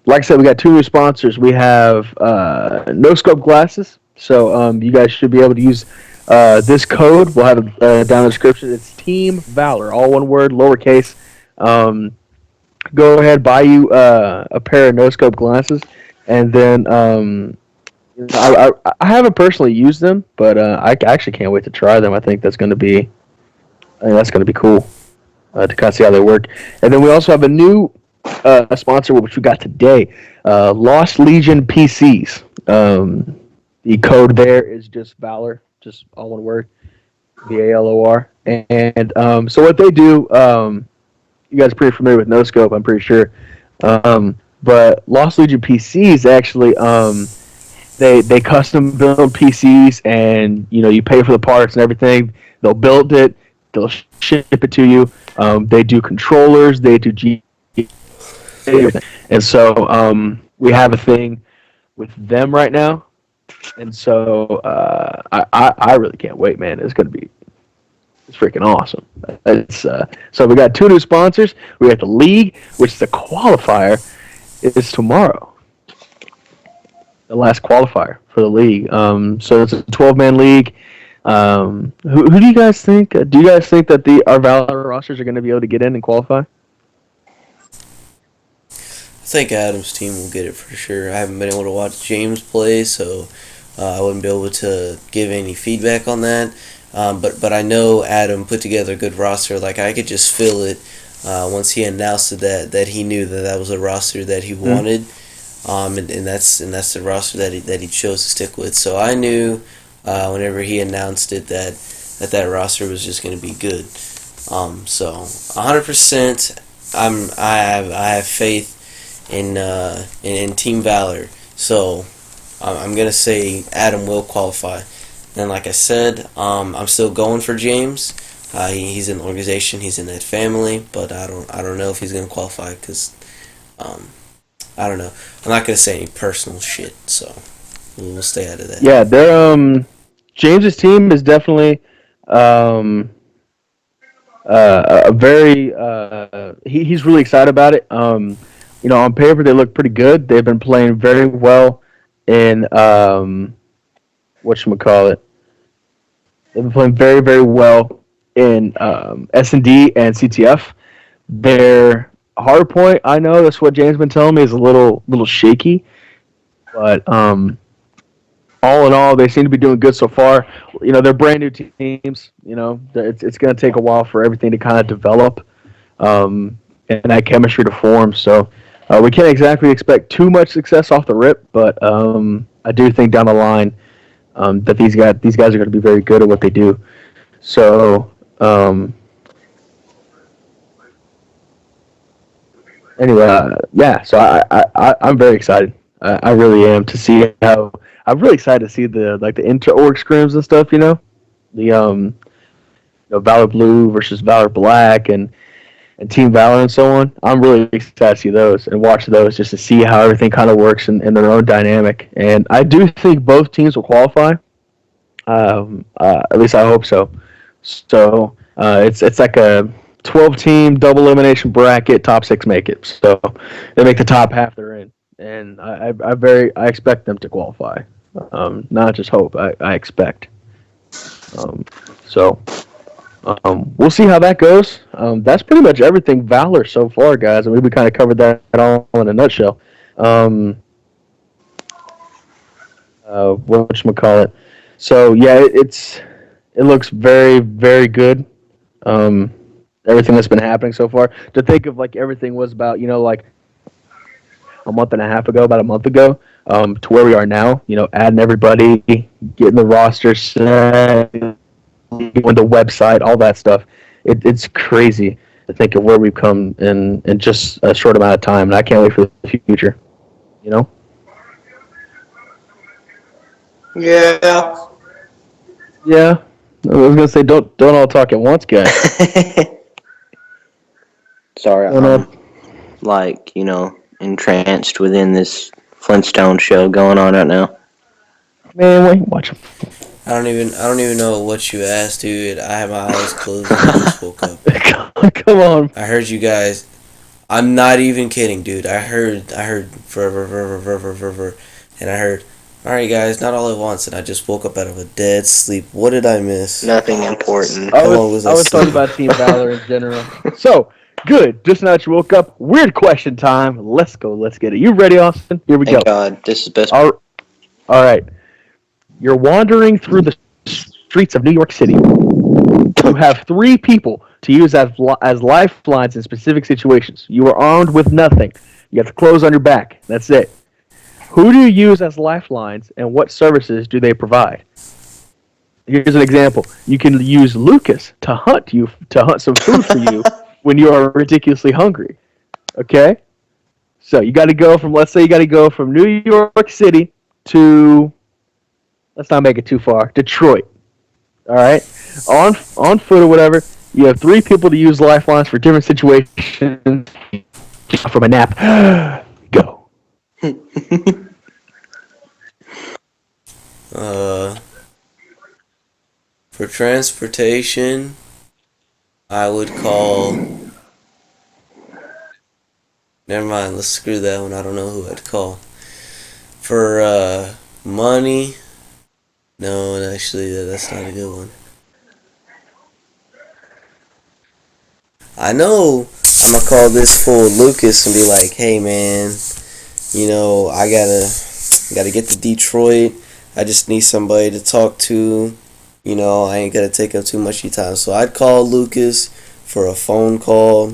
[SPEAKER 3] Like I said, we got two new sponsors. We have no scope glasses. So you guys should be able to use this code. We'll have it down in the description. It's Team Valor, all one word, lowercase. Go ahead, buy you a pair of no scope glasses, and then I haven't personally used them, but I actually can't wait to try them. I think that's going to be cool to kind of see how they work. And then we also have a new a sponsor which we got today, Lost Legion PCs. The code there is just Valor, just all one word, VALOR. And so what they do, you guys are pretty familiar with No Scope, I'm pretty sure. But Lost Legion PCs actually, they custom build PCs, and you pay for the parts and everything. They'll build it, they'll ship it to you. They do controllers, they do everything. And so we have a thing with them right now, and so I really can't wait, man. It's freaking awesome. So we got two new sponsors. We got the league, which the qualifier is tomorrow. The last qualifier for the league. So it's a 12-man league. Who do you guys think? Do you guys think that our Valor rosters are going to be able to get in and qualify?
[SPEAKER 2] I think Adam's team will get it for sure. I haven't been able to watch James play, so I wouldn't be able to give any feedback on that. But I know Adam put together a good roster. Like, I could just feel it once he announced it that he knew that was a roster that he wanted, and that's the roster that he chose to stick with. So I knew whenever he announced it that roster was just going to be good. So 100%, I have faith in Team Valor. So I'm gonna say Adam will qualify. And like I said, I'm still going for James. He's in the organization, he's in that family, but I don't know if he's gonna qualify because I don't know. I'm not gonna say any personal shit, so we'll stay out of that.
[SPEAKER 3] Yeah, they're James's team is definitely a very he's really excited about it. On paper they look pretty good. They've been playing very well in whatchamacallit. They've been playing very, very well in S&D and CTF. Their hard point, I know that's what James been telling me, is a little shaky, but all in all, they seem to be doing good so far. They're brand new teams. It's going to take a while for everything to kind of develop and that chemistry to form. So we can't exactly expect too much success off the rip, but I do think down the line that these guys are going to be very good at what they do. So anyway, yeah. So I'm very excited. I really am to see how. I'm really excited to see the inter-org scrims and stuff. The Valor Blue versus Valor Black and Team Valor and so on. I'm really excited to see those and watch those just to see how everything kind of works in their own dynamic. And I do think both teams will qualify. At least I hope so. So it's like a 12-team double elimination bracket. Top 6 make it. So they make the top half they're in, and I expect them to qualify. Not just hope. I expect. So we'll see how that goes. That's pretty much everything Valor so far, guys. I mean, we kind of covered that all in a nutshell. Whatchamacallit. So yeah, it looks very, very good. Everything that's been happening so far. To think of everything was about like a month and a half ago, about a month ago, to where we are now. Adding everybody, getting the roster set, doing the website, all that stuff. It's crazy to think of where we've come in just a short amount of time, and I can't wait for the future.
[SPEAKER 1] Yeah.
[SPEAKER 3] Yeah. I was gonna say don't all talk at once, guys.
[SPEAKER 1] Sorry, I'm entranced within this Flintstone show going on right now.
[SPEAKER 3] Man, wait, watch.
[SPEAKER 2] I don't even know what you asked, dude. I have my eyes closed and I just woke up.
[SPEAKER 3] Come on.
[SPEAKER 2] I heard you guys. I'm not even kidding, dude. I heard forever, and I heard, all right, guys, not all at once, and I just woke up out of a dead sleep. What did I miss?
[SPEAKER 1] Nothing important.
[SPEAKER 3] I was talking about Team Valor in general. So, good. Just now that you woke up, weird question time. Let's go. Let's get it. You ready, Austin? Here we go.
[SPEAKER 1] Thank God. This is best.
[SPEAKER 3] All right. You're wandering through the streets of New York City. You have 3 people to use as lifelines in specific situations. You are armed with nothing. You got the clothes on your back. That's it. Who do you use as lifelines, and what services do they provide? Here's an example. You can use Lucas to hunt some food for you when you are ridiculously hungry. Okay? So you got to go from, let's say you got to go from New York City to, let's not make it too far, Detroit. All right? On foot or whatever, you have three people to use lifelines for different situations. From a nap. Go.
[SPEAKER 2] For transportation, I would call. Never mind. Let's screw that one. I don't know who I'd call. For money, no, actually, that's not a good one. I know I'm gonna call this fool Lucas and be like, "Hey, man, I gotta get to Detroit. I just need somebody to talk to. I ain't gotta take up too much of your time." So I'd call Lucas for a phone call,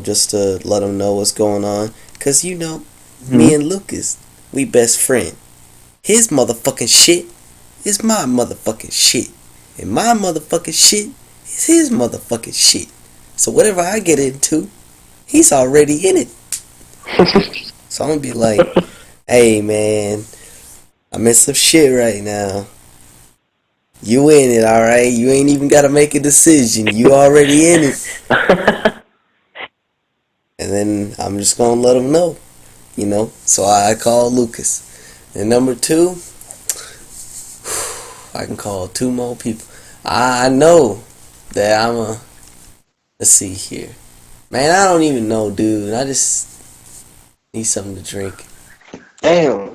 [SPEAKER 2] just to let him know what's going on. Cause me and Lucas, we best friend. His motherfucking shit is my motherfucking shit, and my motherfucking shit is his motherfucking shit. So whatever I get into, he's already in it. So I'm gonna be like, "Hey, man, I'm in some shit right now. You in it, alright? You ain't even gotta make a decision. You already in it." And then I'm just gonna let him know, So I call Lucas. And number two, I can call two more people. I know that let's see here. Man, I don't even know, dude. I just need something to drink.
[SPEAKER 1] Damn.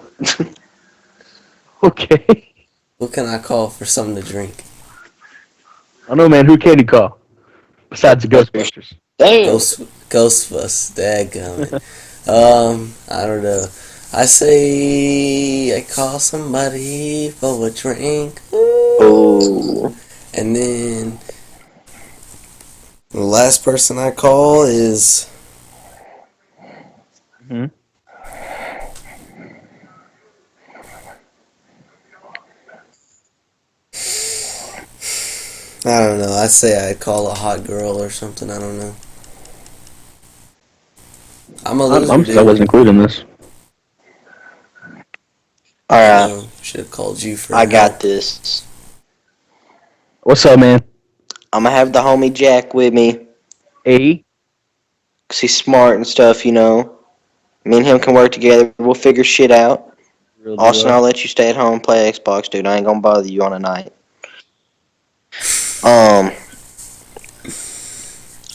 [SPEAKER 3] Okay.
[SPEAKER 2] What can I call for something to drink?
[SPEAKER 3] I don't know, man. Who can you call? Besides the Ghostbusters.
[SPEAKER 1] Damn.
[SPEAKER 2] Ghostbusters. Dadgummit. I don't know. I say I call somebody for a drink.
[SPEAKER 1] Oh.
[SPEAKER 2] And then the last person I call is. I don't know. I say I'd call a hot girl or something. I don't know. I'm a loser,
[SPEAKER 3] I'm
[SPEAKER 2] dude.
[SPEAKER 3] still wasn't included in this.
[SPEAKER 1] Alright.
[SPEAKER 2] Should have called you for
[SPEAKER 1] I
[SPEAKER 2] help.
[SPEAKER 1] got this.
[SPEAKER 3] What's up, man?
[SPEAKER 1] I'm gonna have the homie Jack with me.
[SPEAKER 3] A.
[SPEAKER 1] Cause he's smart and stuff, Me and him can work together. We'll figure shit out.
[SPEAKER 3] Real
[SPEAKER 1] Austin,
[SPEAKER 3] deal.
[SPEAKER 1] I'll let you stay at home and play Xbox, dude. I ain't gonna bother you on a night. I'm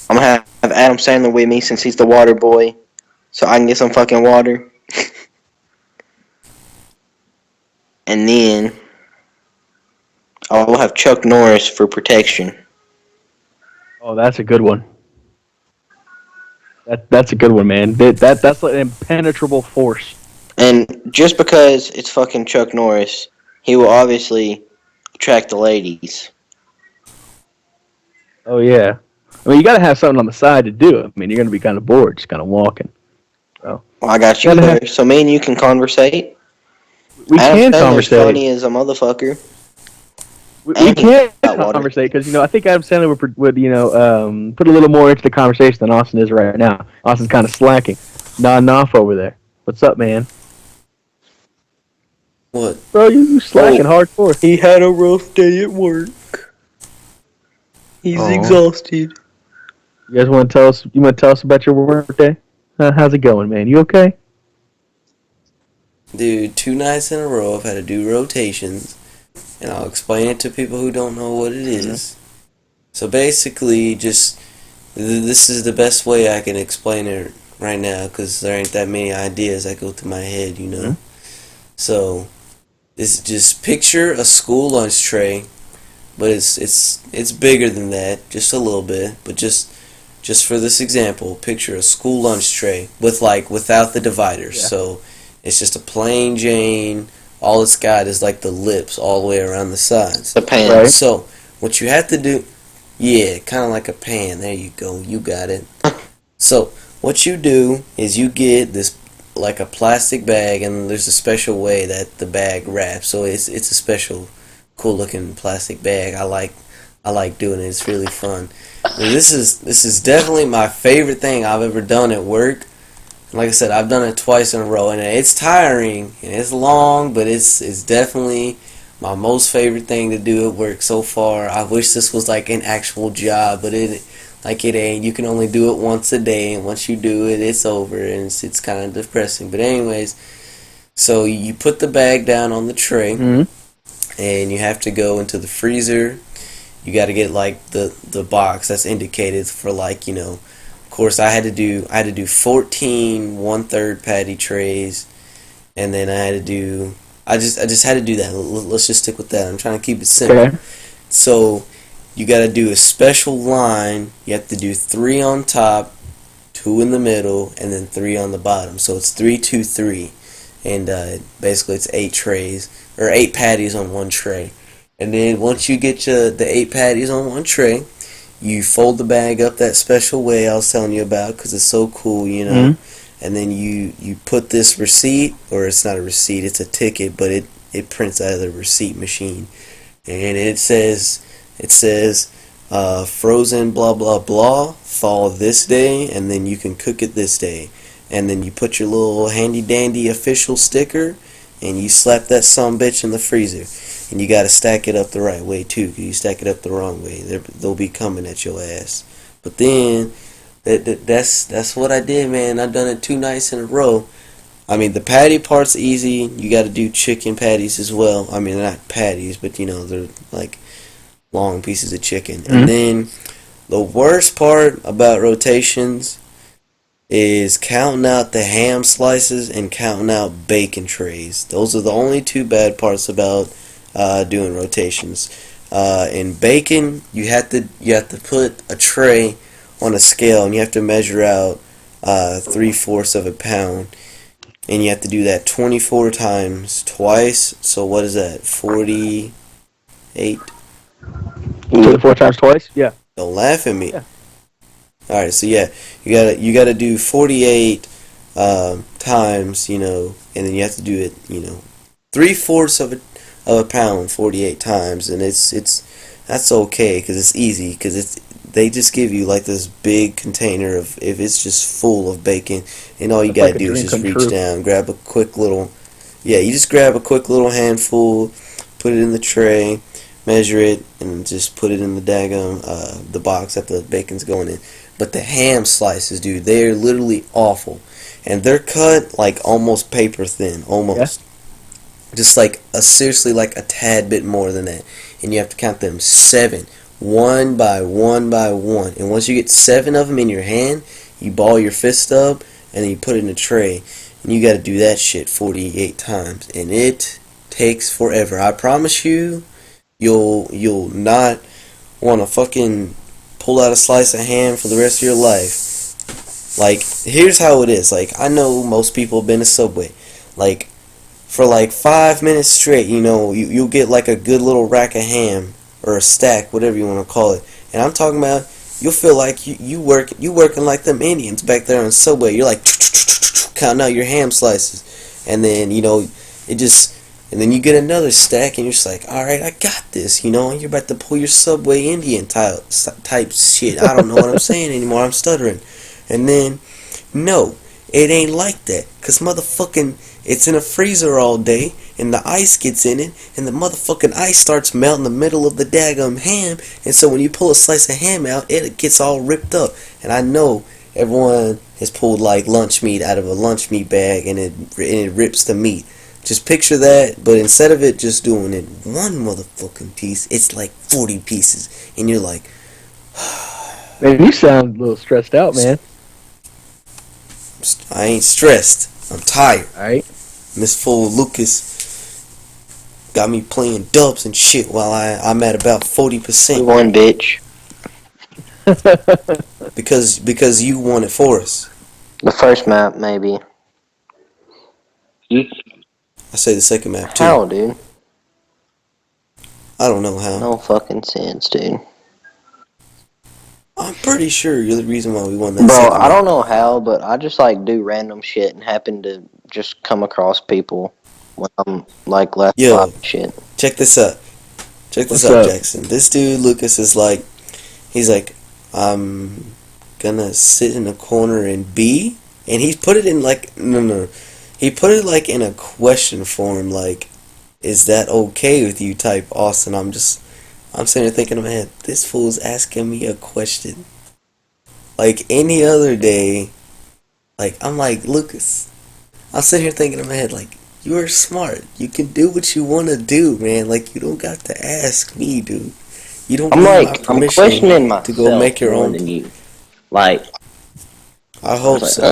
[SPEAKER 1] gonna have Adam Sandler with me since he's the water boy, so I can get some fucking water. And then I will have Chuck Norris for protection.
[SPEAKER 3] Oh, that's a good one. That's a good one, man. That's like an impenetrable force.
[SPEAKER 1] And just because it's fucking Chuck Norris, he will obviously attract the ladies.
[SPEAKER 3] Oh yeah. I mean, you got to have something on the side to do it. I mean, you're going to be kind of bored, just kind of walking. So.
[SPEAKER 1] Well, I got you there, so me and you can conversate.
[SPEAKER 3] We
[SPEAKER 1] Adam
[SPEAKER 3] can
[SPEAKER 1] Sandler's
[SPEAKER 3] conversate.
[SPEAKER 1] funny as a motherfucker.
[SPEAKER 3] We can conversate because I think Adam Sandler would put a little more into the conversation than Austin is right now. Austin's kind of slacking, nodding off over there. What's up, man?
[SPEAKER 2] What?
[SPEAKER 3] Bro, you slacking hardcore.
[SPEAKER 1] He had a rough day at work. He's exhausted.
[SPEAKER 3] You guys want to tell us? You want to tell us about your work day? How's it going, man? You okay?
[SPEAKER 2] Dude, 2 nights in a row I've had to do rotations, and I'll explain it to people who don't know what it is. So basically, just this is the best way I can explain it right now, because there ain't that many ideas that go through my head, So, it's just picture a school lunch tray, but it's bigger than that, just a little bit. But just for this example, picture a school lunch tray without the dividers. Yeah. So it's just a plain Jane. All it's got is like the lips all the way around the sides.
[SPEAKER 1] The pan. Right.
[SPEAKER 2] So what you have to do, Yeah, kind of like a pan. There you go. You got it. So what you do is you get this like a plastic bag, and there's a special way that the bag wraps. So it's a special, cool looking plastic bag. I like doing it. It's really fun. And this is definitely my favorite thing I've ever done at work. Like I said, I've done it twice in a row, and it's tiring and it's long, but it's definitely my most favorite thing to do at work so far. I wish this was like an actual job, but it ain't. You can only do it once a day, and once you do it, it's over, and it's kind of depressing. But anyways, so you put the bag down on the tray, and you have to go into the freezer. You got to get like the box that's indicated for, like, of course I had to do 14 1/3 patty trays, and then I just had to do that. Let's just stick with that. I'm trying to keep it simple.
[SPEAKER 3] Okay.
[SPEAKER 2] So you got to do a special line. You have to do 3 on top, 2 in the middle, and then 3 on the bottom. So it's 3, 2, 3, and basically it's 8 trays or 8 patties on one tray. And then once you get the 8 patties on one tray, you fold the bag up that special way I was telling you about, because it's so cool. And then you put this receipt, or it's not a receipt, it's a ticket, but it prints out of the receipt machine, and it says frozen blah blah blah, fall this day, and then you can cook it this day. And then you put your little handy dandy official sticker, and you slap that sumbitch in the freezer. And you gotta stack it up the right way too, because you stack it up the wrong way, they'll be coming at your ass. But then that's what I did, man. I've done it 2 nights in a row. I mean, the patty part's easy. You got to do chicken patties as well. I mean, they're not patties, but they're like long pieces of chicken. And then the worst part about rotations is counting out the ham slices and counting out bacon trays. Those are the only 2 bad parts about doing rotations. In bacon, you have to put a tray on a scale, and you have to measure out 3/4 of a pound, and you have to do that 24 times twice. So what is that? 48.
[SPEAKER 3] 24 times twice? Yeah.
[SPEAKER 2] Don't laugh at me.
[SPEAKER 3] Yeah.
[SPEAKER 2] All right, so yeah, you gotta do 48 times, and then you have to do it, 3/4 of a pound 48 times, and that's okay, because it's easy, because they just give you like this big container of, if it's just full of bacon, and all you
[SPEAKER 3] It's
[SPEAKER 2] gotta
[SPEAKER 3] like a
[SPEAKER 2] do is
[SPEAKER 3] dream
[SPEAKER 2] just
[SPEAKER 3] come
[SPEAKER 2] reach
[SPEAKER 3] true.
[SPEAKER 2] down, grab a quick little, yeah, you just grab a quick little handful, put it in the tray, measure it, and just put it in the daggum the box that the bacon's going in. But the ham slices, dude, they're literally awful, and they're cut like almost paper thin, almost. Just like seriously, like a tad bit more than that, and you have to count them 7, one by one by one. And once you get 7 of them in your hand, you ball your fist up, and then you put it in a tray, and you got to do that shit 48 times, and it takes forever. I promise you, you'll not want to fucking pull out a slice of ham for the rest of your life. Like, here's how it is. Like, I know most people have been to Subway. Like, for like 5 minutes straight, you'll get like a good little rack of ham, or a stack, whatever you want to call it. And I'm talking about, you'll feel like you working like them Indians back there on Subway. You're like counting out your ham slices, and then and then you get another stack, and you're just like, all right, I got this. And you're about to pull your Subway Indian type shit. I don't know what I'm saying anymore. I'm stuttering. And then, no, it ain't like that, because motherfucking, it's in a freezer all day, and the ice gets in it, and the motherfucking ice starts melting in the middle of the daggum ham, and so when you pull a slice of ham out, it gets all ripped up. And I know everyone has pulled like lunch meat out of a lunch meat bag, and it rips the meat. Just picture that, but instead of it just doing it one motherfucking piece, it's like 40 pieces, and you're like,
[SPEAKER 3] Man, you sound a little stressed out, man.
[SPEAKER 2] I ain't stressed. I'm tired.
[SPEAKER 3] Alright.
[SPEAKER 2] Miss Fool Lucas got me playing dubs and shit while I'm at about 40%.
[SPEAKER 1] One bitch.
[SPEAKER 2] Because you won it for us.
[SPEAKER 1] The first map, maybe.
[SPEAKER 2] I say the second map too.
[SPEAKER 1] How, dude?
[SPEAKER 2] I don't know how.
[SPEAKER 1] No fucking sense, dude.
[SPEAKER 2] I'm pretty sure you're the reason why we won that
[SPEAKER 1] Bro,
[SPEAKER 2] second
[SPEAKER 1] I don't
[SPEAKER 2] round.
[SPEAKER 1] know how, but I just like do random shit and happen to just come across people when I'm like left by
[SPEAKER 2] Yo,
[SPEAKER 1] shit.
[SPEAKER 2] check this out. Check this
[SPEAKER 3] What's
[SPEAKER 2] out,
[SPEAKER 3] up?
[SPEAKER 2] Jackson. This dude, Lucas, is like, he's like, I'm gonna sit in a corner and be, and he put it in like, no. He put it like in a question form, like, is that okay with you type Austin. I'm sitting there thinking in my head, this fool's asking me a question. Like any other day, like, I'm like, Lucas, I'm sitting here thinking in my head, like, you are smart. You can do what you want to do, man. Like, you don't got to ask me, dude. You don't need my
[SPEAKER 1] I'm
[SPEAKER 2] permission
[SPEAKER 1] questioning
[SPEAKER 2] to go
[SPEAKER 1] myself
[SPEAKER 2] make your
[SPEAKER 1] more
[SPEAKER 2] own.
[SPEAKER 1] than you. Like,
[SPEAKER 2] I
[SPEAKER 1] I was
[SPEAKER 2] hope
[SPEAKER 1] like,
[SPEAKER 2] so.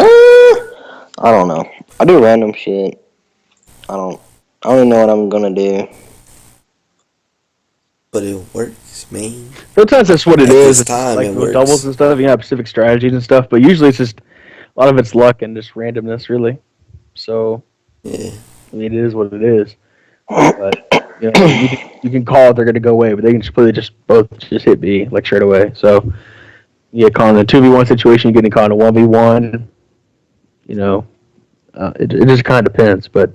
[SPEAKER 1] I don't know. I do random shit. I don't, I don't even know what I'm gonna do.
[SPEAKER 2] But it works, man.
[SPEAKER 3] Sometimes that's what it
[SPEAKER 2] At
[SPEAKER 3] is.
[SPEAKER 2] this
[SPEAKER 3] It's
[SPEAKER 2] time,
[SPEAKER 3] like
[SPEAKER 2] it
[SPEAKER 3] with doubles
[SPEAKER 2] works.
[SPEAKER 3] and stuff. You have specific strategies and stuff, but usually it's just a lot of it's luck and just randomness, really. So
[SPEAKER 2] Yeah.
[SPEAKER 3] I mean, it is what it is. But you can call it they're going to go away, but they can completely just both just hit B like straight away. So you get caught in a 2v1 situation, you get caught in a 1v1. You know, it just kind of depends. But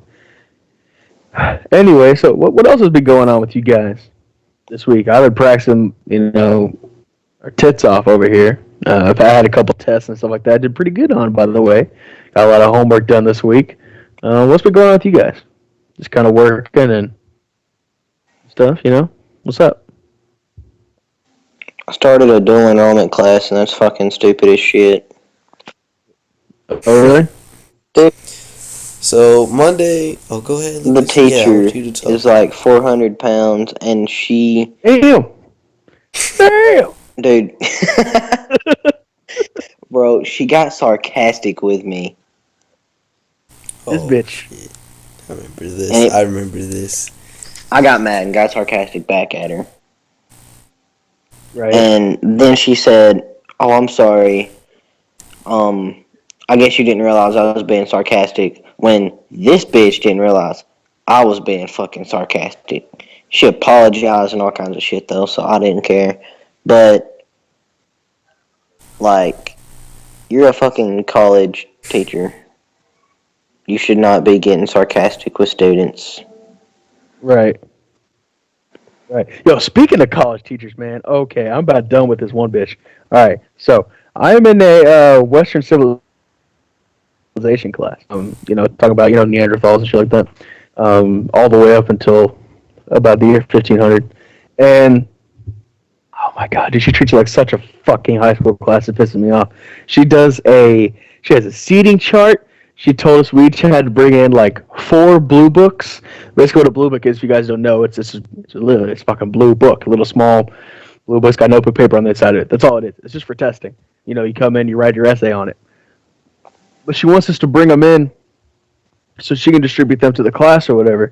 [SPEAKER 3] anyway, so what else has been going on with you guys this week? I've been practicing, our tits off over here. I've had a couple tests and stuff like that. I did pretty good on, by the way. Got a lot of homework done this week. What's been going on with you guys? Just kind of working and stuff. What's up?
[SPEAKER 1] I started a dual enrollment class, and that's fucking stupid as shit.
[SPEAKER 3] Oh, really?
[SPEAKER 1] Dude,
[SPEAKER 2] So Monday. Oh, go ahead,
[SPEAKER 1] the
[SPEAKER 2] Lucas. Yeah, I
[SPEAKER 1] teacher
[SPEAKER 2] want you to talk.
[SPEAKER 1] is like 400 pounds, and she,
[SPEAKER 3] Damn! Damn!
[SPEAKER 1] dude, bro, she got sarcastic with me,
[SPEAKER 3] This
[SPEAKER 2] Oh
[SPEAKER 3] bitch.
[SPEAKER 2] shit! I remember
[SPEAKER 1] and
[SPEAKER 2] this. I remember this.
[SPEAKER 1] I got mad and got sarcastic back at her.
[SPEAKER 3] Right.
[SPEAKER 1] And then she said, "Oh, I'm sorry. I guess you didn't realize I was being sarcastic." When this bitch didn't realize I was being fucking sarcastic. She apologized and all kinds of shit though, so I didn't care. But like, you're a fucking college teacher. You should not be getting sarcastic with students.
[SPEAKER 3] Right. Right. Yo, speaking of college teachers, man. Okay, I'm about done with this one bitch. All right. So I am in a Western civilization class. Talking about Neanderthals and shit like that. All the way up until about the year 1500, and oh my god, dude, she treats you like such a fucking high school class. It pisses me off. She has a seating chart. She told us we each had to bring in like 4 blue books. Basically, what a blue book is, if you guys don't know, it's fucking blue book, a little small blue book's got notebook paper on the inside of it. That's all it is. It's just for testing. You come in, you write your essay on it. But she wants us to bring them in so she can distribute them to the class or whatever.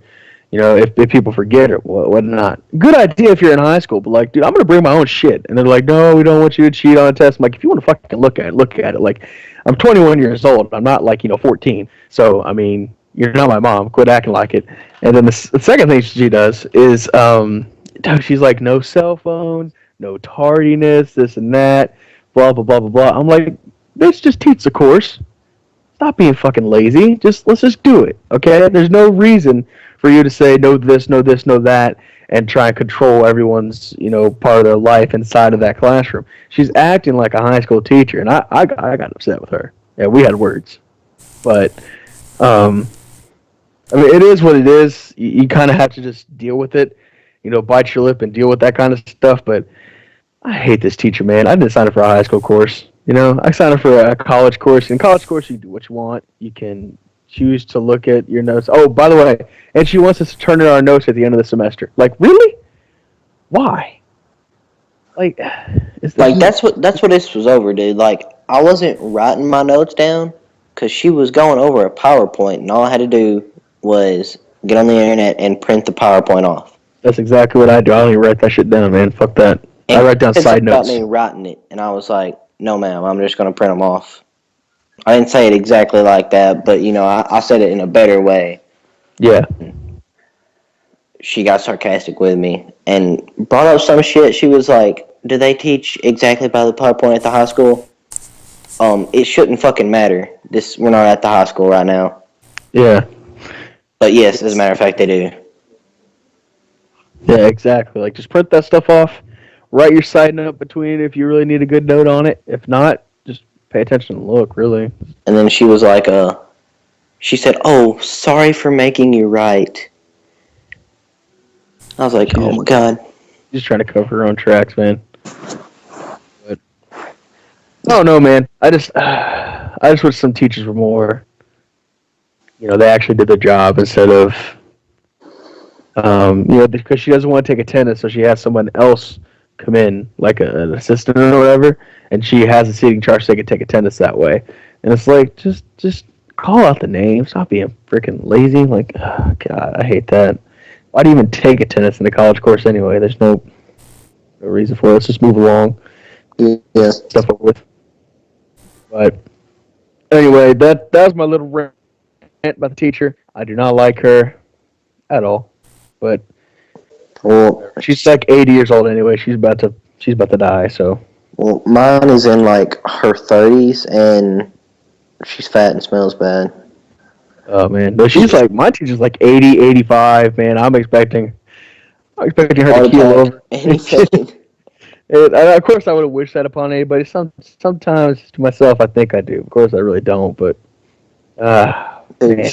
[SPEAKER 3] If people forget or whatnot. Good idea if you're in high school, but like, dude, I'm gonna bring my own shit, and they're like, no, we don't want you to cheat on a test. I'm like, if you want to fucking look at it, look at it. Like, I'm 21 years old. I'm not like 14. So I mean, you're not my mom. Quit acting like it. And then the second thing she does is, she's like, no cell phone, no tardiness, this and that, blah blah blah blah blah. I'm like, bitch, just teach the course. Stop being fucking lazy. Let's just do it. Okay? There's no reason for you to say no this, no this, no that, and try and control everyone's part of their life inside of that classroom. She's acting like a high school teacher, and I got upset with her. Yeah, we had words, but um, I mean, it is what it is. You kind of have to just deal with it. Bite your lip and deal with that kind of stuff. But I hate this teacher, man. I didn't sign up for a high school course. I signed up for a college course. In college course, you do what you want. You can choose to look at your notes. Oh, by the way, and she wants us to turn in our notes at the end of the semester. Like, really? Why? Like,
[SPEAKER 1] Like that's what this was over, dude. Like, I wasn't writing my notes down because she was going over a PowerPoint, and all I had to do was get on the internet and print the PowerPoint off.
[SPEAKER 3] that's exactly what I do. I don't even write that shit down, man. Fuck that. I
[SPEAKER 1] And
[SPEAKER 3] write down
[SPEAKER 1] she said
[SPEAKER 3] side
[SPEAKER 1] something about
[SPEAKER 3] notes.
[SPEAKER 1] me writing it, and I was like, "No, ma'am, I'm just gonna print them off." I didn't say it exactly like that, but I said it in a better way.
[SPEAKER 3] Yeah.
[SPEAKER 1] She got sarcastic with me and brought up some shit. She was like, do they teach exactly by the PowerPoint at the high school? It shouldn't fucking matter. We're not at the high school right now.
[SPEAKER 3] Yeah.
[SPEAKER 1] But yes, as a matter of fact, they do.
[SPEAKER 3] Yeah, exactly. Like, just print that stuff off, write your side note between if you really need a good note on it. If not, just pay attention and look, really.
[SPEAKER 1] And then she was like, she said, "Oh, sorry for making you right." I was like, "Oh my god."
[SPEAKER 3] She's trying to cover her own tracks, man. But I don't know, man. I just wish some teachers were more, they actually did their job instead of, because she doesn't want to take attendance, so she has someone else come in, like an assistant or whatever, and she has a seating chart so they can take attendance that way. And it's like, just call out the name. Stop being freaking lazy. Like, oh, God, I hate that. Why do you even take attendance in the college course anyway? There's no reason for it. Let's just move along.
[SPEAKER 1] Yeah.
[SPEAKER 3] Stuff up with. But anyway, that was my little rant about the teacher. I do not like her at all. But she's like 80 years old anyway. She's about to die. So.
[SPEAKER 1] Well, mine is in like her 30s, and she's fat and smells bad.
[SPEAKER 3] Oh man, but she's like, my teacher's like 80, 85. Man, I'm expecting her to keel over. And of course, I would have wished that upon anybody. Sometimes to myself, I think I do. Of course, I really don't. But
[SPEAKER 1] dude,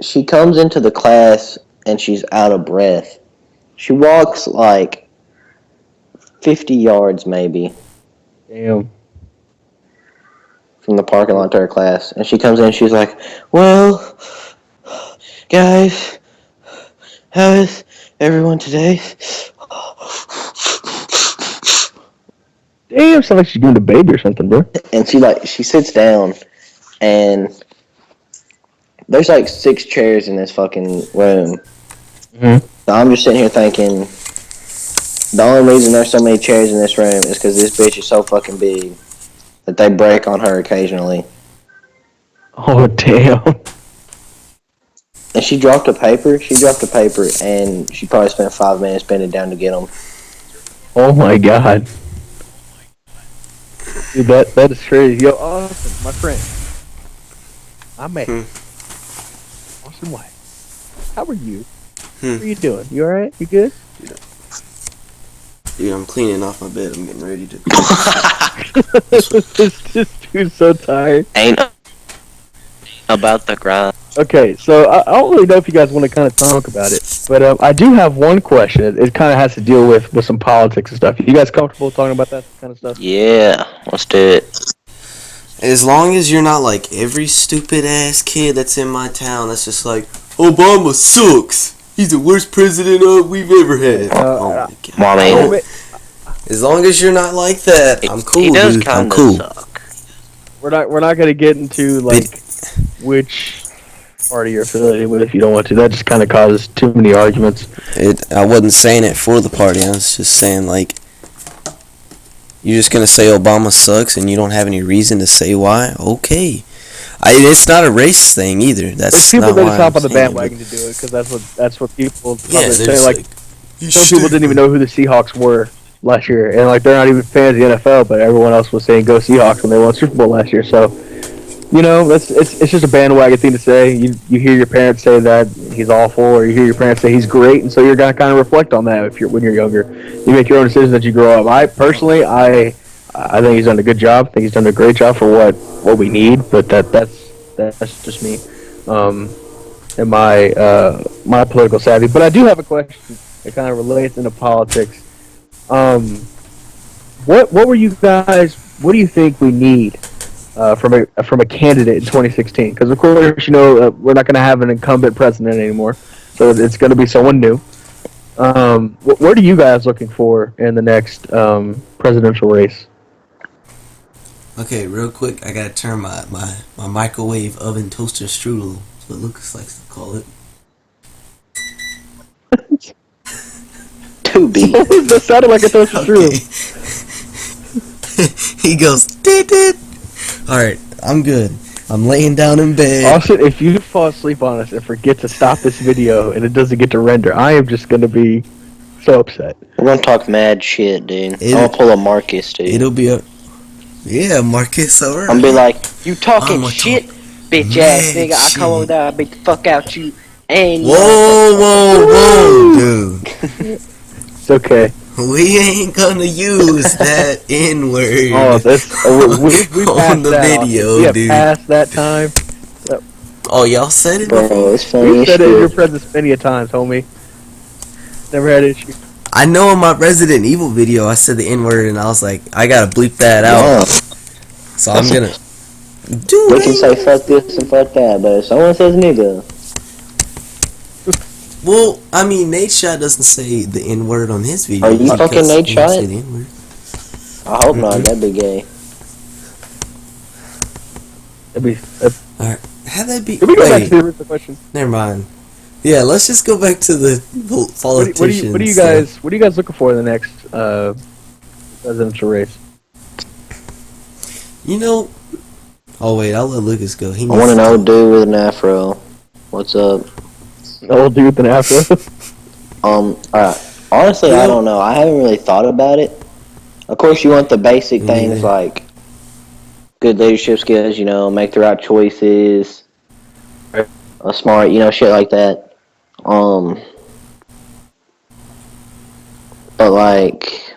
[SPEAKER 1] she comes into the class and she's out of breath. She walks like 50 yards, maybe.
[SPEAKER 3] Damn.
[SPEAKER 1] From the parking lot to her class, and she comes in and she's like, "Well, guys, how is everyone today?"
[SPEAKER 3] Damn, sounds like she's doing a baby or something, bro.
[SPEAKER 1] And she sits down, and there's like 6 chairs in this fucking room.
[SPEAKER 3] Mm-hmm.
[SPEAKER 1] So I'm just sitting here thinking, the only reason there's so many chairs in this room is because this bitch is so fucking big that they break on her occasionally.
[SPEAKER 3] Oh, damn.
[SPEAKER 1] And she dropped a paper, and she probably spent 5 minutes bending down to get them.
[SPEAKER 3] Oh my god. Dude, that is crazy. Yo, Austin, my friend. I'm May. Austin White. How are you? What are you doing? You alright? You good?
[SPEAKER 2] Dude, I'm cleaning off my bed. I'm getting ready to.
[SPEAKER 3] This dude's so tired.
[SPEAKER 1] Ain't about the grind.
[SPEAKER 3] Okay, so I don't really know if you guys want to kind of talk about it, but I do have one question. It kind of has to deal with some politics and stuff. You guys comfortable talking about that kind of stuff?
[SPEAKER 1] Yeah, let's do it.
[SPEAKER 2] As long as you're not like every stupid ass kid that's in my town that's just like, Obama sucks. He's the worst president we've ever had. Oh my god.
[SPEAKER 1] Mommy.
[SPEAKER 2] As long as you're not like that, I'm cool,
[SPEAKER 1] he does
[SPEAKER 2] dude. I'm
[SPEAKER 1] kinda
[SPEAKER 2] cool.
[SPEAKER 1] Suck.
[SPEAKER 3] We're not gonna get into like which party you're affiliated with if you don't want to. That just kind of causes too many arguments.
[SPEAKER 2] I wasn't saying it for the party. I was just saying like, you're just gonna say Obama sucks and you don't have any reason to say why. Okay. It's not a race thing either. That's
[SPEAKER 3] people
[SPEAKER 2] not
[SPEAKER 3] that
[SPEAKER 2] why
[SPEAKER 3] just hop on the
[SPEAKER 2] saying
[SPEAKER 3] bandwagon to do it because that's what people
[SPEAKER 2] Yeah,
[SPEAKER 3] say. Like some people didn't even know who the Seahawks were last year, and like they're not even fans of the NFL, but everyone else was saying go Seahawks when they won Super Bowl last year. So it's just a bandwagon thing to say. You hear your parents say that he's awful, or you hear your parents say he's great, and so you're gonna kind of reflect on that when you're younger. You make your own decisions as you grow up. I personally, I think he's done a good job. I think he's done a great job for what we need, but that's just me and my political savvy. But I do have a question that kind of relates into politics. What were you guys? What do you think we need from a candidate in 2016? Because of course, we're not going to have an incumbent president anymore, so it's going to be someone new. What are you guys looking for in the next presidential race?
[SPEAKER 2] Okay, real quick, I gotta turn my microwave oven toaster strudel. That's what Lucas likes to call it.
[SPEAKER 1] To be.
[SPEAKER 3] That sounded like a toaster strudel.
[SPEAKER 2] He goes, dit. Alright, I'm good. I'm laying down in bed.
[SPEAKER 3] Austin, if you fall asleep on us and forget to stop this video and it doesn't get to render, I am just gonna be So upset.
[SPEAKER 1] We're gonna talk mad shit, dude. I'm
[SPEAKER 2] It,
[SPEAKER 1] gonna pull a Marcus, dude.
[SPEAKER 2] it'll be a yeah, Marcus. Alright.
[SPEAKER 1] I'm gonna be like, you talking
[SPEAKER 2] I'ma
[SPEAKER 1] shit,
[SPEAKER 2] talk
[SPEAKER 1] bitch ass
[SPEAKER 2] mad
[SPEAKER 1] nigga. I come over
[SPEAKER 2] shit.
[SPEAKER 1] there, I beat the fuck out you, and you
[SPEAKER 2] Whoa,
[SPEAKER 1] motherfucker.
[SPEAKER 2] whoa, dude.
[SPEAKER 3] It's okay.
[SPEAKER 2] We ain't gonna use that N
[SPEAKER 3] Oh,
[SPEAKER 2] word
[SPEAKER 3] we
[SPEAKER 2] on
[SPEAKER 3] passed
[SPEAKER 2] the
[SPEAKER 3] that, Austin. We
[SPEAKER 2] video,
[SPEAKER 3] have
[SPEAKER 2] dude.
[SPEAKER 3] passed that time.
[SPEAKER 2] Oh, y'all said it
[SPEAKER 1] Bro,
[SPEAKER 2] before?
[SPEAKER 1] it's funny
[SPEAKER 3] We've
[SPEAKER 1] as
[SPEAKER 3] said it in your
[SPEAKER 1] shit.
[SPEAKER 3] presence many a times, homie. Never had issue.
[SPEAKER 2] I know in my Resident Evil video I said the N word and I was like, I gotta bleep that out.
[SPEAKER 1] Yeah.
[SPEAKER 2] So I'm gonna do
[SPEAKER 1] We can say
[SPEAKER 2] it.
[SPEAKER 1] fuck this and fuck that, but if someone says nigga,
[SPEAKER 2] Well, I mean, Nate Shot doesn't say the N word on his videos.
[SPEAKER 1] are you fucking
[SPEAKER 2] because
[SPEAKER 1] Nate
[SPEAKER 2] he don't
[SPEAKER 1] Shot?
[SPEAKER 2] say the N word.
[SPEAKER 1] I hope not. That'd be gay.
[SPEAKER 3] That'd be,
[SPEAKER 2] Alright, how that be?
[SPEAKER 3] can we go back to
[SPEAKER 2] Wait,
[SPEAKER 3] the original question?
[SPEAKER 2] never mind. Yeah, let's just go back to the politicians.
[SPEAKER 3] What are you guys looking for in the next presidential race?
[SPEAKER 2] You know. Oh wait, I'll let Lucas go. He
[SPEAKER 1] I
[SPEAKER 2] needs
[SPEAKER 1] want an
[SPEAKER 2] to
[SPEAKER 1] old dude with an afro. What's up?
[SPEAKER 3] Old dude with an afro.
[SPEAKER 1] Honestly,
[SPEAKER 2] You
[SPEAKER 1] I
[SPEAKER 2] know-
[SPEAKER 1] don't know. I haven't really thought about it. Of course, you want the basic
[SPEAKER 2] Me
[SPEAKER 1] things
[SPEAKER 2] neither.
[SPEAKER 1] like good leadership skills, you know, make the right choices,
[SPEAKER 3] Right.
[SPEAKER 1] smart, you know, shit like that. But like,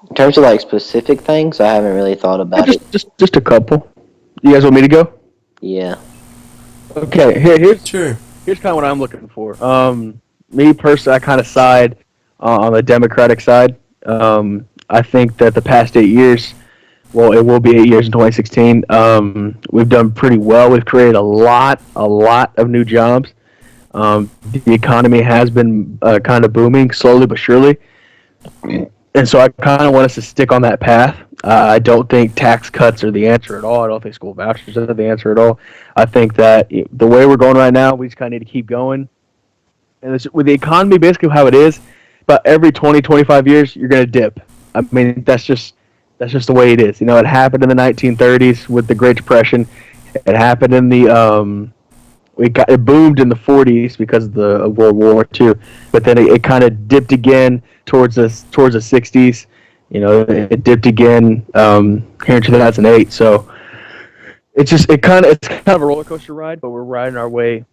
[SPEAKER 1] in terms of like specific things, I haven't really thought about it.
[SPEAKER 3] Just a couple. You guys want me to go?
[SPEAKER 1] Yeah.
[SPEAKER 3] Okay, here's
[SPEAKER 2] Sure.
[SPEAKER 3] kind of what I'm looking for. Me personally, I kind of side on the Democratic side. I think that the past 8 years, well, it will be 8 years in 2016. We've done pretty well. We've created a lot of new jobs. The economy has been kind of booming slowly but surely, and so I kind of want us to stick on that path. I don't think tax cuts are the answer at all. I don't think school vouchers are the answer at all. I think that the way we're going right now, we just kind of need to keep going. And with the economy basically how it is, about every 20, 25 years, you're going to dip. I mean, that's just the way it is. You know, it happened in the 1930s with the Great Depression. It happened in the it boomed in the 40s because of the World War II, but then it kind of dipped again towards the 60s. You know, it dipped again here in 2008. So it's kind of a roller coaster ride, but we're riding our way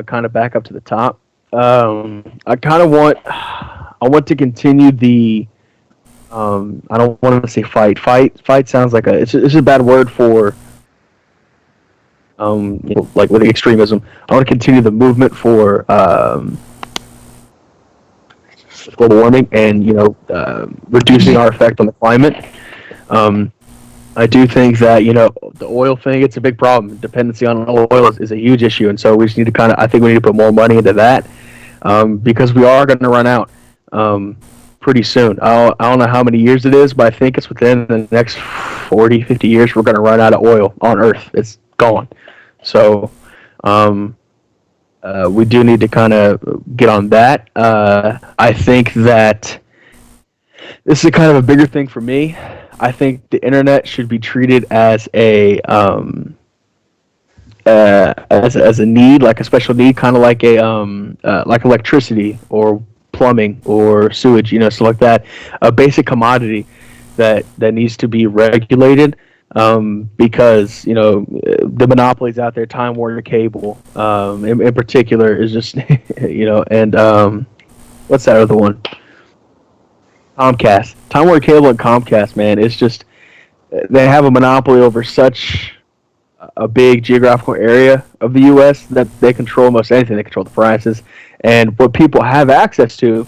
[SPEAKER 3] kind of back up to the top. I want to continue the. I don't want to say fight. Fight sounds like it's a bad word for. Like with extremism, I want to continue the movement for global warming and reducing our effect on the climate. I do think that the oil thing, it's a big problem. Dependency on oil is a huge issue, and so we just need to I think we need to put more money into that because we are going to run out pretty soon. I don't know how many years it is, but I think it's within the next 40, 50 years we're going to run out of oil on Earth. It's gone. So we do need to kind of get on that. I think that this is kind of a bigger thing for me. I think the internet should be treated as a as a need, like a special need, kind of like like electricity or plumbing or sewage, stuff like that. A basic commodity that needs to be regulated. Because the monopolies out there, Time Warner Cable, in particular, is just and what's that other one? Comcast, Time Warner Cable, and Comcast. Man, it's just they have a monopoly over such a big geographical area of the U.S. that they control most anything. They control the prices, and what people have access to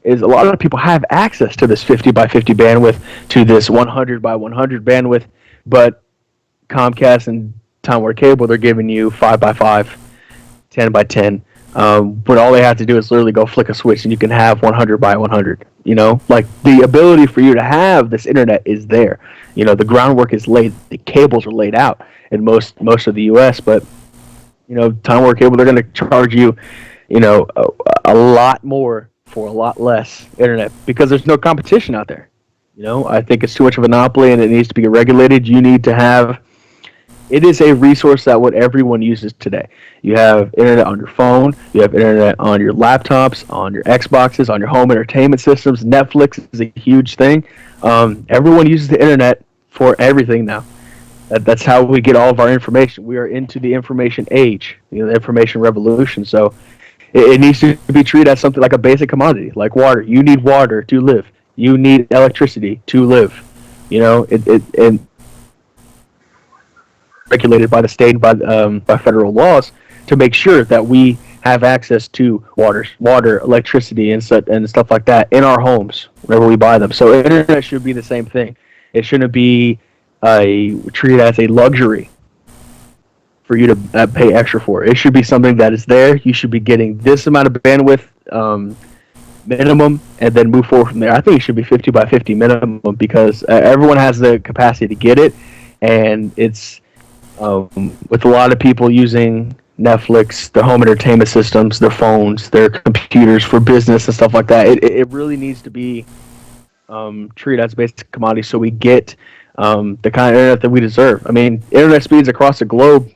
[SPEAKER 3] is a lot of people have access to this 50 by 50 bandwidth, to this 100 by 100 bandwidth. But Comcast and Time Warner Cable, they're giving you 5 by 5, 10 by 10. But all they have to do is literally go flick a switch and you can have 100 by 100. Like the ability for you to have this internet is there. The groundwork is laid, the cables are laid out in most of the U.S. But Time Warner Cable, they're going to charge you, a lot more for a lot less internet because there's no competition out there. I think it's too much of a monopoly and it needs to be regulated. You need to have it is a resource that what everyone uses today. You have internet on your phone, you have internet on your laptops, on your Xboxes, on your home entertainment systems. Netflix is a huge thing. Everyone uses the internet for everything now. That's how we get all of our information. We are into the information age, the information revolution. So it needs to be treated as something like a basic commodity, like water. You need water to live. You need electricity to live. And regulated by the state and by federal laws to make sure that we have access to water, electricity, and stuff like that in our homes whenever we buy them. So internet should be the same thing. It shouldn't be treated as a luxury for you to pay extra for. It should be something that is there. You should be getting this amount of bandwidth minimum, and then move forward from there. I think it should be 50 by 50 minimum because everyone has the capacity to get it, and it's with a lot of people using Netflix, their home entertainment systems, their phones, their computers for business and stuff like that. It really needs to be treated as a basic commodity so we get the kind of internet that we deserve. I mean, internet speeds across the globe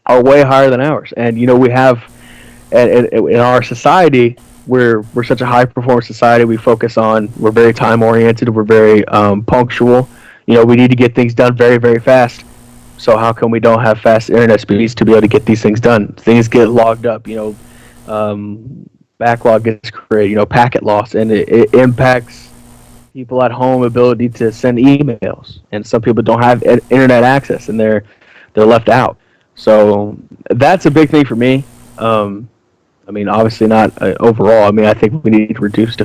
[SPEAKER 3] are way higher than ours, and we have in our society. We're such a high performance society. We're very time oriented. We're very punctual. We need to get things done very, very fast. So how come we don't have fast internet speeds to be able to get these things done? Things get logged up. Backlog gets created. Packet loss, and it impacts people at home ability to send emails. And some people don't have internet access, and they're left out. So that's a big thing for me. Obviously not overall. I think we need to reduce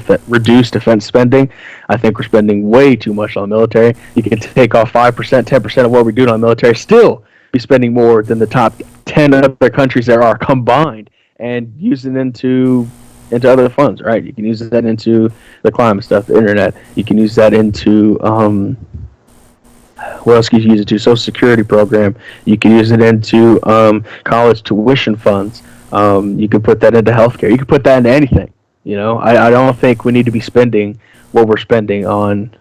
[SPEAKER 3] defense spending. I think we're spending way too much on the military. You can take off 5%, 10% of what we're doing on the military, still be spending more than the top 10 other countries there are combined, and using into other funds, right? You can use that into the climate stuff, the internet. You can use that into what else can you use it to? Social Security program. You can use it into college tuition funds. You can put that into healthcare. You can put that into anything. I don't think we need to be spending what we're spending on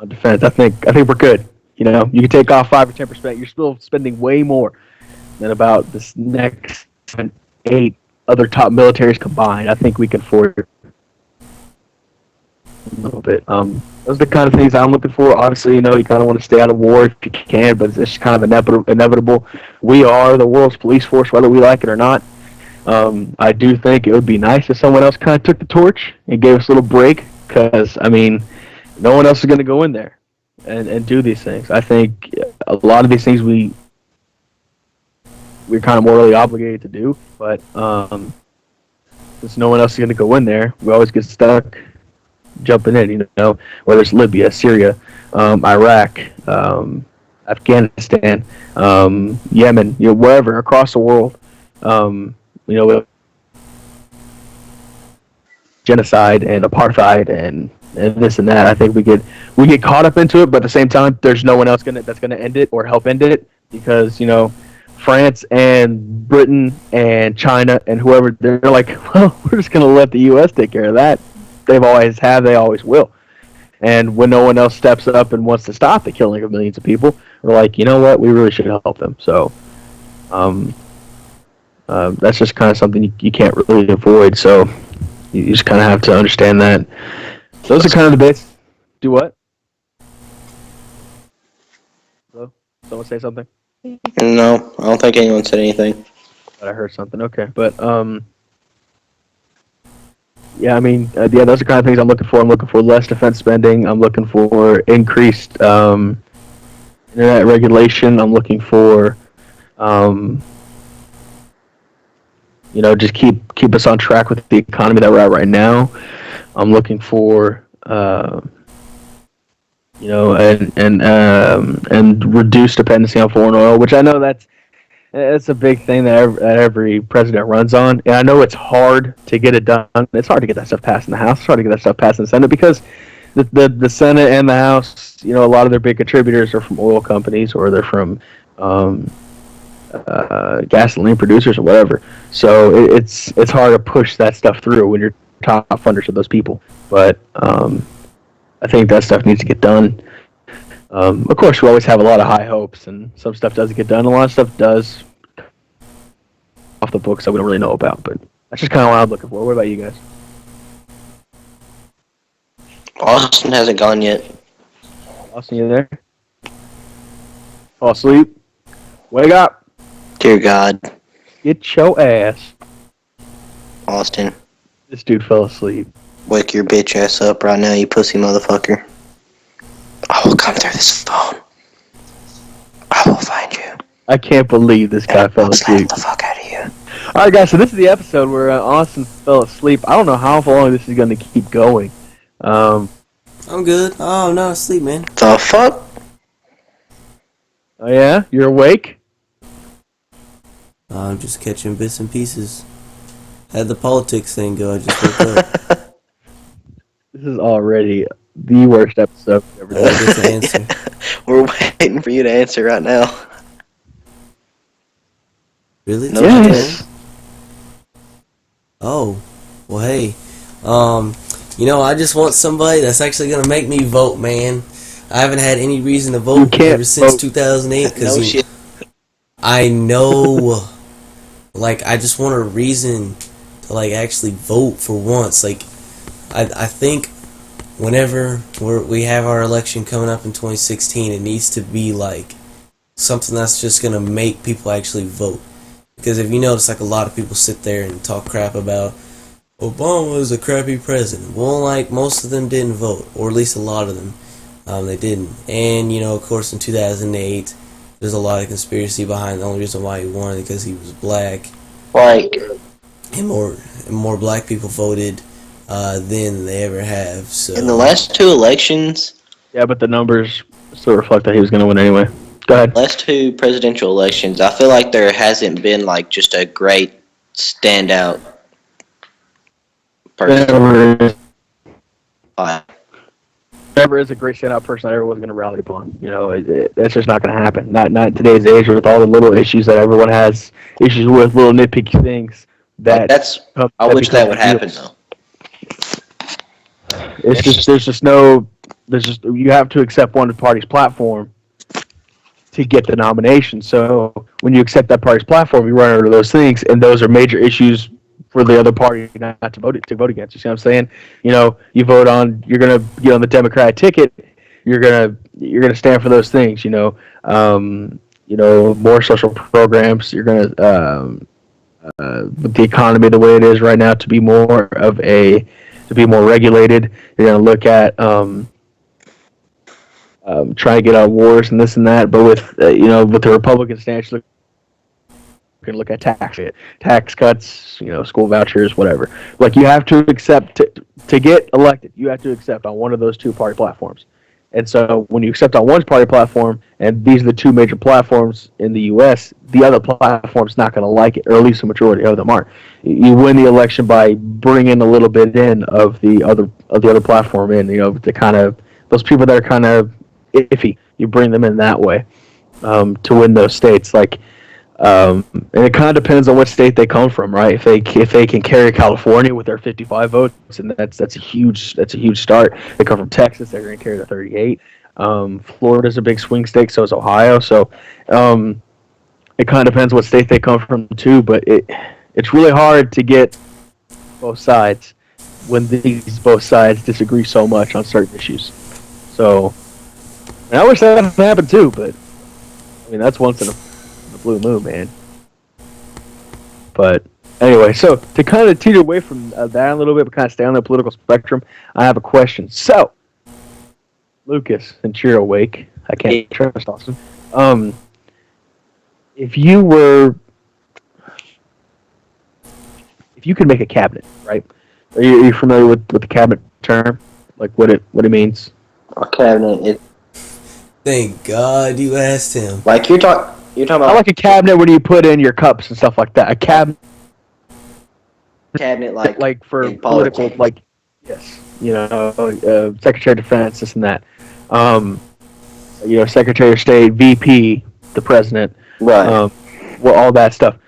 [SPEAKER 3] defense. I think we're good. You can take off 5 or 10%. You're still spending way more than about this next 8 other top militaries combined. I think we can afford it a little bit. Those are the kind of things I'm looking for. Obviously, you kind of want to stay out of war if you can, but it's kind of inevitable. We are the world's police force, whether we like it or not. I do think it would be nice if someone else kind of took the torch and gave us a little break, because, no one else is going to go in there and do these things. I think a lot of these things we're kind of morally obligated to do, but since no one else is going to go in there, we always get stuck jumping in, whether it's Libya, Syria, Iraq, Afghanistan, Yemen, wherever across the world. Genocide and apartheid and this and that. I think we get caught up into it, but at the same time, there's no one else that's gonna end it or help end it, because France and Britain and China and whoever, they're like, well, we're just gonna let the U.S. take care of that. They've always have, they always will. And when no one else steps up and wants to stop the killing of millions of people, we're like, you know what, we really should help them. So, that's just kind of something you can't really avoid. So you just kind of have to understand that. Those are kind of the bits. Do what? Hello? Someone say something?
[SPEAKER 1] No, I don't think anyone said anything.
[SPEAKER 3] But I heard something. Okay, but yeah, those are kind of things I'm looking for. I'm looking for less defense spending. I'm looking for increased internet regulation. I'm looking for just keep us on track with the economy that we're at right now. I'm looking for and reduce dependency on foreign oil, which I know that's a big thing that every president runs on. And I know it's hard to get it done. It's hard to get that stuff passed in the House. It's hard to get that stuff passed in the Senate, because the Senate and the House, a lot of their big contributors are from oil companies, or they're from gasoline producers or whatever. So it's hard to push that stuff through when you're top funders of those people. But I think that stuff needs to get done. Of course, we always have a lot of high hopes, and some stuff doesn't get done. A lot of stuff does off the books that we don't really know about, but that's just kind of what I'm looking for. What about you guys?
[SPEAKER 1] Austin hasn't gone yet.
[SPEAKER 3] Austin, you there? Fall asleep? Wake up!
[SPEAKER 1] Dear God,
[SPEAKER 3] Get your ass.
[SPEAKER 1] Austin,
[SPEAKER 3] This dude fell asleep.
[SPEAKER 1] wake your bitch ass up right now, you pussy motherfucker. I will come through this phone. I will find you.
[SPEAKER 3] I can't believe this guy fell
[SPEAKER 1] I'll slap
[SPEAKER 3] asleep.
[SPEAKER 1] the fuck out of you.
[SPEAKER 3] Alright, guys, so this is the episode where Austin fell asleep. I don't know how long this is going to keep going.
[SPEAKER 2] I'm good. Oh, I'm not asleep, man.
[SPEAKER 1] The fuck?
[SPEAKER 3] Oh, yeah? You're awake?
[SPEAKER 2] I'm just catching bits and pieces. Had the politics thing go, I just woke up.
[SPEAKER 3] This is already the worst episode we've ever done.
[SPEAKER 2] I get to answer.
[SPEAKER 1] We're waiting for you to answer right now.
[SPEAKER 2] Really?
[SPEAKER 1] No.
[SPEAKER 3] Yes.
[SPEAKER 2] Oh, well, hey. I just want somebody that's actually gonna make me vote, man. I haven't had any reason to vote ever since
[SPEAKER 3] vote.
[SPEAKER 2] 2008
[SPEAKER 1] No shit.
[SPEAKER 2] I know. Like, I just want a reason to actually vote for once. I think whenever we have our election coming up in 2016, it needs to be something that's just gonna make people actually vote. Because if you notice, a lot of people sit there and talk crap about Obama is a crappy president. Well, most of them didn't vote, or at least a lot of them, they didn't. And of course, in 2008, there's a lot of conspiracy behind the only reason why he won because he was black. And more black people voted than they ever have. So
[SPEAKER 1] In the last two elections,
[SPEAKER 3] Yeah, but the numbers still reflect that he was going to win anyway. Go ahead.
[SPEAKER 1] last two presidential elections, I feel like there hasn't been just a great standout person.
[SPEAKER 3] Never is a great standout person that everyone's going to rally upon. That's just not going to happen. Not in today's age with all the little issues that everyone has issues with, little nitpicky things. I
[SPEAKER 1] wish that would happen though.
[SPEAKER 3] You have to accept one party's platform to get the nomination. So when you accept that party's platform, you run into those things, and those are major issues for the other party not to vote against. You see what I'm saying? You vote on, you're gonna get on the Democratic ticket. You're gonna stand for those things. More social programs. You're gonna with the economy the way it is right now to be more regulated. You're gonna look at trying to get out of wars and this and that. But with with the Republican stance, you can look at tax cuts, school vouchers, whatever. You have to accept to get elected. You have to accept on one of those two party platforms. And so when you accept on one party platform, and these are the two major platforms in the U.S., the other platform's not going to like it, or at least the majority of them aren't. You win the election by bringing a little bit in of the other platform in, to kind of those people that are kind of iffy. You bring them in that way to win those states. And it kind of depends on what state they come from, right? If they can carry California with their 55 votes, and that's a huge start. They come from Texas, they're going to carry the 38. Florida's a big swing state, so is Ohio. So it kind of depends what state they come from too. But it's really hard to get both sides when both sides disagree so much on certain issues. So and I wish that happened too, but that's once in a blue moon, man. But anyway, so to kind of teeter away from that a little bit, but kind of stay on the political spectrum, I have a question. So, Lucas, since you're awake, I can't trust Austin. If you could make a cabinet, right? Are you familiar with the cabinet term? What it means?
[SPEAKER 1] A cabinet is
[SPEAKER 2] Thank God you asked him.
[SPEAKER 1] you're talking about.
[SPEAKER 3] I like a cabinet where you put in your cups and stuff like that. A cabinet for political, yes, Secretary of Defense, this and that. Secretary of State, VP, the president,
[SPEAKER 1] Right.
[SPEAKER 3] All that stuff.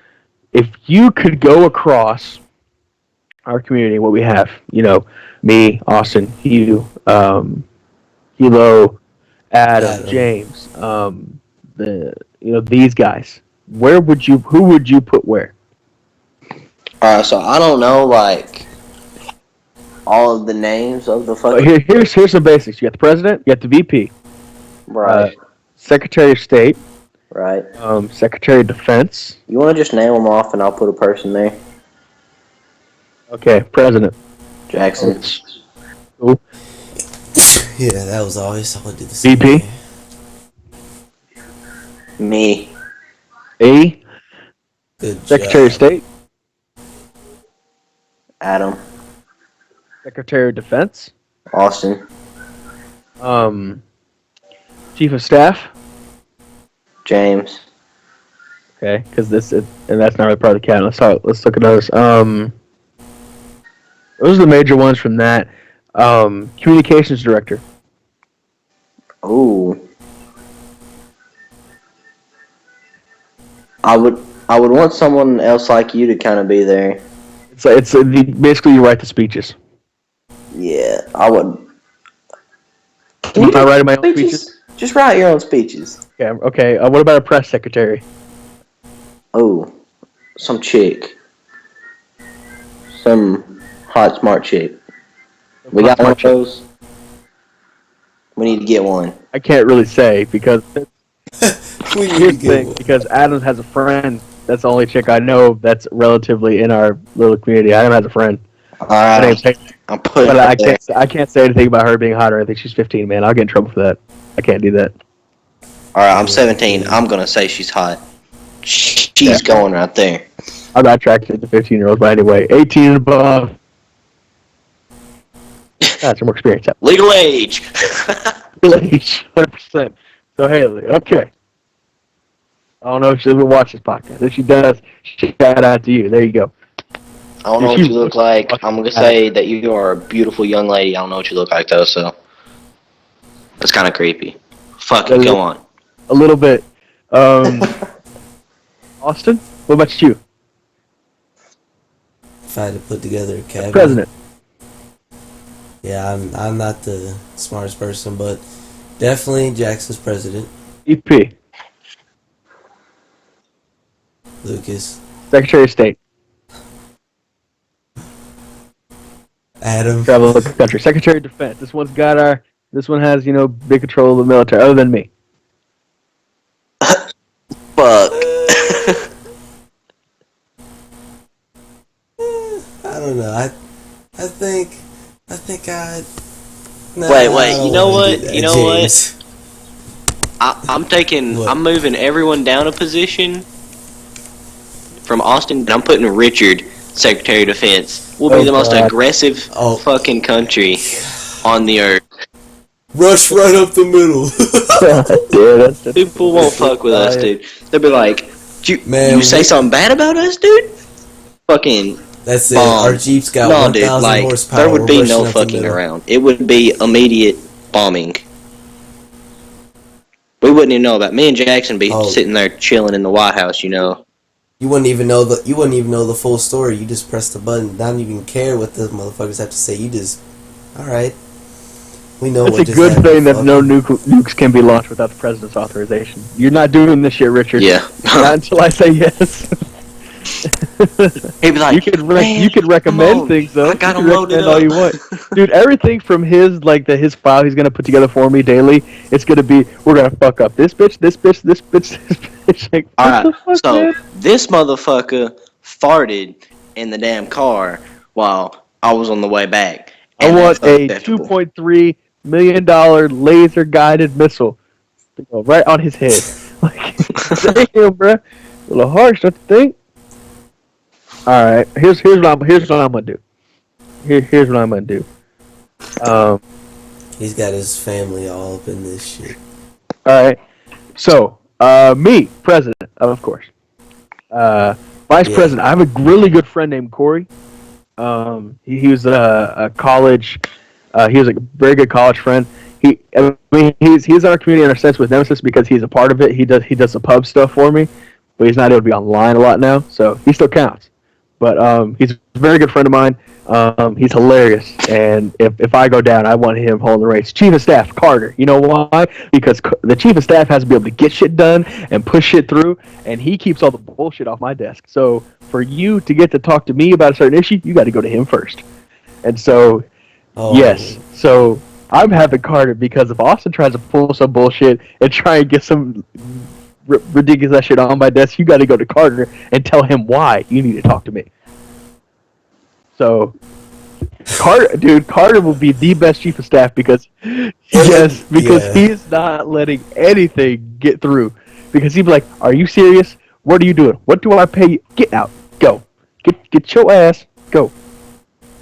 [SPEAKER 3] If you could go across our community, what we have, me, Austin, you, Hilo, Adam,
[SPEAKER 2] Adam.
[SPEAKER 3] James, these guys. Who would you put where?
[SPEAKER 1] Alright, so I don't know like all of the names of the
[SPEAKER 3] But
[SPEAKER 1] fucking
[SPEAKER 3] here's some basics. You got the president, you got the VP,
[SPEAKER 1] right,
[SPEAKER 3] Secretary of State,
[SPEAKER 1] right.
[SPEAKER 3] Secretary of Defense.
[SPEAKER 1] You want to just name them off, and I'll put a person there.
[SPEAKER 3] Okay, President.
[SPEAKER 1] Jackson.
[SPEAKER 3] Cool.
[SPEAKER 2] Yeah, that was always I would do the same.
[SPEAKER 3] VP.
[SPEAKER 2] thing.
[SPEAKER 1] Me.
[SPEAKER 3] A.
[SPEAKER 2] Good
[SPEAKER 3] Secretary of
[SPEAKER 2] job.
[SPEAKER 3] State,
[SPEAKER 1] Adam.
[SPEAKER 3] Secretary of Defense,
[SPEAKER 1] Austin.
[SPEAKER 3] Chief of Staff.
[SPEAKER 1] James.
[SPEAKER 3] Okay, because and that's not really part of the cabinet. Let's look at those. Those are the major ones from that. Communications director.
[SPEAKER 1] Ooh. I would want someone else like you to kind of be there.
[SPEAKER 3] It's basically you write the speeches.
[SPEAKER 1] Yeah, I would.
[SPEAKER 3] Am I writing my own speeches?
[SPEAKER 1] Just write your own speeches.
[SPEAKER 3] Yeah. Okay. What about a press secretary?
[SPEAKER 1] Oh, some chick. Some hot, smart chick. We got one of those. We need to get one.
[SPEAKER 3] I can't really say because
[SPEAKER 2] We need
[SPEAKER 3] here's
[SPEAKER 2] to
[SPEAKER 3] the thing.
[SPEAKER 2] get
[SPEAKER 3] Because Adams has a friend. That's the only chick I know that's relatively in our little community. Adam has a friend. Her
[SPEAKER 1] Alright,
[SPEAKER 3] name's Haley.
[SPEAKER 1] I'm putting
[SPEAKER 3] But
[SPEAKER 1] it there.
[SPEAKER 3] I can't say anything about her being hot or anything. She's 15, man. I'll get in trouble for that. I can't do that.
[SPEAKER 1] Alright, I'm 17. I'm gonna say she's hot. She's going right there.
[SPEAKER 3] I'm not attracted to 15-year-olds, but anyway, 18 and above. That's some more experience.
[SPEAKER 1] Legal age.
[SPEAKER 3] Age, 100%. So Haley, okay. I don't know if she'll ever watch this podcast. If she does, shout out to you. There you go.
[SPEAKER 1] I don't know what you look like. I'm gonna say that you are a beautiful young lady. I don't know what you look like though, so that's kind of creepy. Fuck it, go on.
[SPEAKER 3] A little bit. Austin, what about you?
[SPEAKER 2] If I had to put together a cabinet.
[SPEAKER 3] President.
[SPEAKER 2] Yeah, I'm not the smartest person, but definitely Jackson's president.
[SPEAKER 3] EP.
[SPEAKER 2] Lucas.
[SPEAKER 3] Secretary of State.
[SPEAKER 2] Adam.
[SPEAKER 3] Travel the country. Secretary of Defense. This one has, big control of the military, other than me.
[SPEAKER 1] Fuck.
[SPEAKER 2] I don't know. I think I'd. Nah,
[SPEAKER 1] Wait,
[SPEAKER 2] I don't
[SPEAKER 1] you know
[SPEAKER 2] wanna
[SPEAKER 1] what?
[SPEAKER 2] do that.
[SPEAKER 1] You know
[SPEAKER 2] James.
[SPEAKER 1] what?
[SPEAKER 2] What?
[SPEAKER 1] I'm moving everyone down a position from Austin, and I'm putting Richard, Secretary of Defense. We'll be the most aggressive fucking country on the earth.
[SPEAKER 2] Rush right up the middle.
[SPEAKER 3] Dude,
[SPEAKER 1] People won't fuck with us, dude. They'll be like,
[SPEAKER 2] Man,
[SPEAKER 1] you say something bad about us, dude? Fucking
[SPEAKER 2] That's it.
[SPEAKER 1] bomb.
[SPEAKER 2] Our Jeep's got
[SPEAKER 1] No,
[SPEAKER 2] 1,000
[SPEAKER 1] dude, like,
[SPEAKER 2] horsepower.
[SPEAKER 1] there would
[SPEAKER 2] We're
[SPEAKER 1] be
[SPEAKER 2] rushing
[SPEAKER 1] no
[SPEAKER 2] up the
[SPEAKER 1] fucking
[SPEAKER 2] middle.
[SPEAKER 1] around. It would be immediate bombing. We wouldn't even know about me and Jackson be sitting there chilling in the White House,
[SPEAKER 2] You wouldn't even know the full story. You just press the button. Don't even care what the motherfuckers have to say. You just, all right. We know
[SPEAKER 3] it's
[SPEAKER 2] what
[SPEAKER 3] a
[SPEAKER 2] just
[SPEAKER 3] good
[SPEAKER 2] happened.
[SPEAKER 3] thing that no nukes can be launched without the president's authorization. You're not doing this shit, Richard.
[SPEAKER 1] Yeah.
[SPEAKER 3] Not until I say yes.
[SPEAKER 1] He'd be like,
[SPEAKER 3] you could recommend things though.
[SPEAKER 1] I got
[SPEAKER 3] you
[SPEAKER 1] him
[SPEAKER 3] can
[SPEAKER 1] loaded
[SPEAKER 3] recommend all you want, dude. Everything from his file he's gonna put together for me daily. It's gonna be we're gonna fuck up this bitch, this bitch, this bitch, this bitch. Like,
[SPEAKER 1] all right, so
[SPEAKER 3] man?
[SPEAKER 1] this motherfucker farted in the damn car while I was on the way back.
[SPEAKER 3] I want a $2.3 million laser guided missile to go right on his head. Like, damn, bro, a little harsh, don't you think? All right, here's what I'm gonna do. Here's what I'm gonna do.
[SPEAKER 2] He's got his family all up in this shit.
[SPEAKER 3] All right, so me, president, of course. Vice president. I have a really good friend named Corey. He was a college. He was a very good college friend. He's in our community in a sense with Nemesis because he's a part of it. He does the pub stuff for me, but he's not able to be online a lot now, so he still counts. But he's a very good friend of mine. He's hilarious, and if I go down, I want him holding the race. Chief of Staff Carter. You know why? Because the Chief of Staff has to be able to get shit done and push shit through, and he keeps all the bullshit off my desk. So for you to get to talk to me about a certain issue, you got to go to him first. And so, yes, so I'm having Carter because if Austin tries to pull some bullshit and try and get some ridiculous shit on my desk, you got to go to Carter and tell him why you need to talk to me. So, Carter will be the best chief of staff because he's not letting anything get through. Because he'd be like, "Are you serious? What are you doing? What do I pay you? Get out, go, get your ass, go."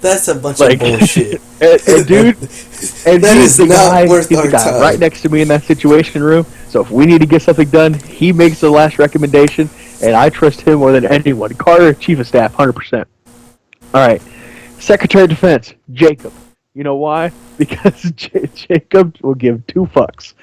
[SPEAKER 2] That's a bunch of bullshit.
[SPEAKER 3] and dude,
[SPEAKER 2] that is
[SPEAKER 3] the
[SPEAKER 2] not
[SPEAKER 3] guy,
[SPEAKER 2] worth
[SPEAKER 3] he's
[SPEAKER 2] our
[SPEAKER 3] the guy
[SPEAKER 2] time.
[SPEAKER 3] right next to me in that situation room. So if we need to get something done, he makes the last recommendation, and I trust him more than anyone. Carter, chief of staff, 100%. All right. Secretary of Defense, Jacob. You know why? Because Jacob will give two fucks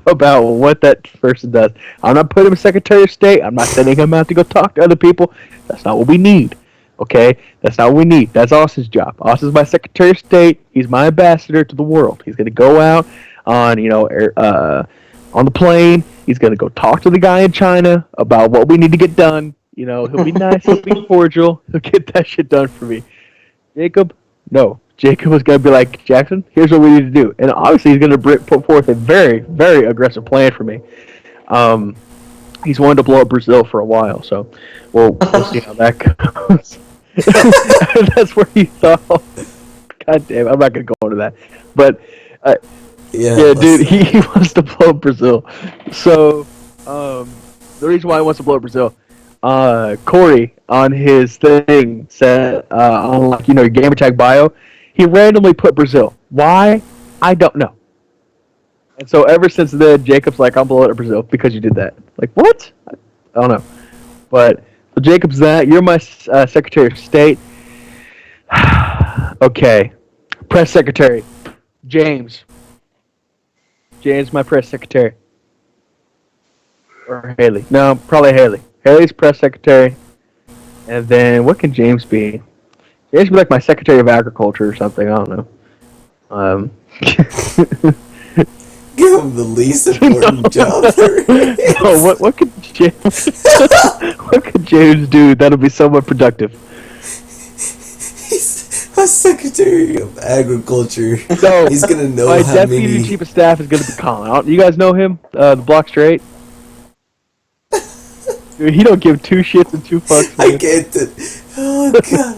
[SPEAKER 3] about what that person does. I'm not putting him as Secretary of State. I'm not sending him out to go talk to other people. That's not what we need. Okay? That's not what we need. That's Austin's job. Austin's my Secretary of State. He's my ambassador to the world. He's going to go out on, on the plane. He's going to go talk to the guy in China about what we need to get done. He'll be nice. He'll be cordial. He'll get that shit done for me. Jacob, no. Jacob is going to be like, Jackson, here's what we need to do. And obviously he's going to put forth a very, very aggressive plan for me. He's wanted to blow up Brazil for a while, so we'll see how that goes. That's where he thought, God damn, I'm not going to go into that. But, yeah dude, he wants to blow up Brazil. So, the reason why he wants to blow up Brazil, Corey on his thing said on your Game Attack bio, he randomly put Brazil. Why? I don't know. And so ever since then, Jacob's like, I'm blowing up Brazil because you did that. Like, what? I don't know. But so Jacob's that. You're my Secretary of State. Okay. Press Secretary. James, my press secretary. Or Haley. No, probably Haley. Haley's press secretary. And then, what can James be? James be like my Secretary of Agriculture or something. I don't know.
[SPEAKER 2] Give him the least important job there is.
[SPEAKER 3] No, what could James what could James do that'll be somewhat productive?
[SPEAKER 2] He's a Secretary of Agriculture.
[SPEAKER 3] So,
[SPEAKER 2] he's gonna know
[SPEAKER 3] my
[SPEAKER 2] how
[SPEAKER 3] deputy
[SPEAKER 2] many.
[SPEAKER 3] chief of staff is gonna be Colin. You guys know him? The Block Straight? Dude, he don't give two shits and two fucks.
[SPEAKER 2] I can't. Oh god,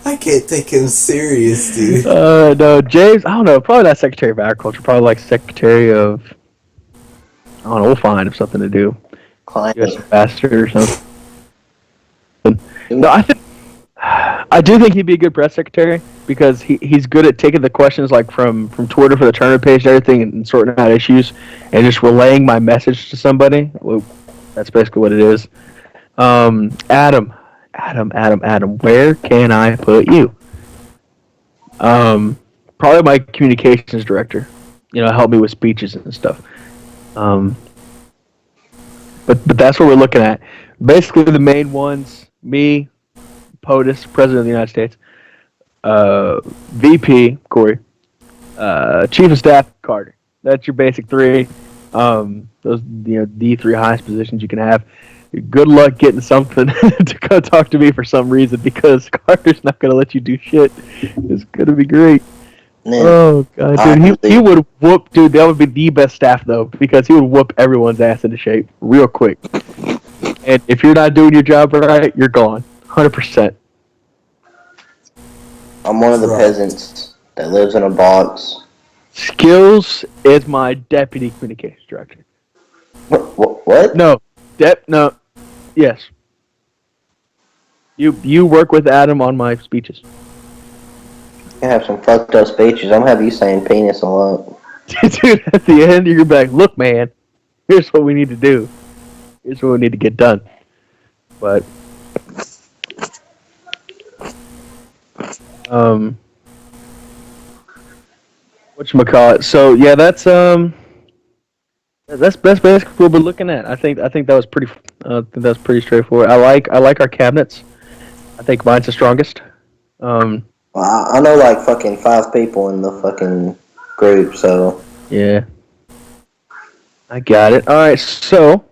[SPEAKER 2] I can't take him serious, dude.
[SPEAKER 3] No, James. I don't know. Probably not Secretary of Agriculture. Probably like Secretary of. I don't know. We'll find him something to do. U.S. ambassador or something. No, I do think he'd be a good press secretary because he's good at taking the questions like from Twitter for the tournament page and everything and sorting out issues and just relaying my message to somebody. Well, that's basically what it is. Adam, where can I put you? Probably my communications director. Help me with speeches and stuff. But that's what we're looking at. Basically, the main ones: me, POTUS, President of the United States, VP Corey, Chief of Staff Carter. That's your basic three. Those the three highest positions you can have. Good luck getting something to go talk to me for some reason because Carter's not going to let you do shit. It's going to be great. Man, oh god, dude, he would whoop, dude. That would be the best staff though because he would whoop everyone's ass into shape real quick. And if you're not doing your job right, you're gone, 100%.
[SPEAKER 1] I'm one of the peasants that lives in a box.
[SPEAKER 3] Skills is my deputy communications director.
[SPEAKER 1] What?
[SPEAKER 3] No. No. Yes. You work with Adam on my speeches.
[SPEAKER 1] I have some fucked up speeches. I'm gonna have you saying penis a lot.
[SPEAKER 3] Dude, at the end you're gonna be like, look man, here's what we need to do. Here's what we need to get done. But whatchamacallit. So yeah, that's basically what we're looking at. I think that was pretty straightforward. I like our cabinets. I think mine's the strongest.
[SPEAKER 1] Oh Well, I know like fucking 5 people in the fucking group, so.
[SPEAKER 3] Yeah. I got it. All right, so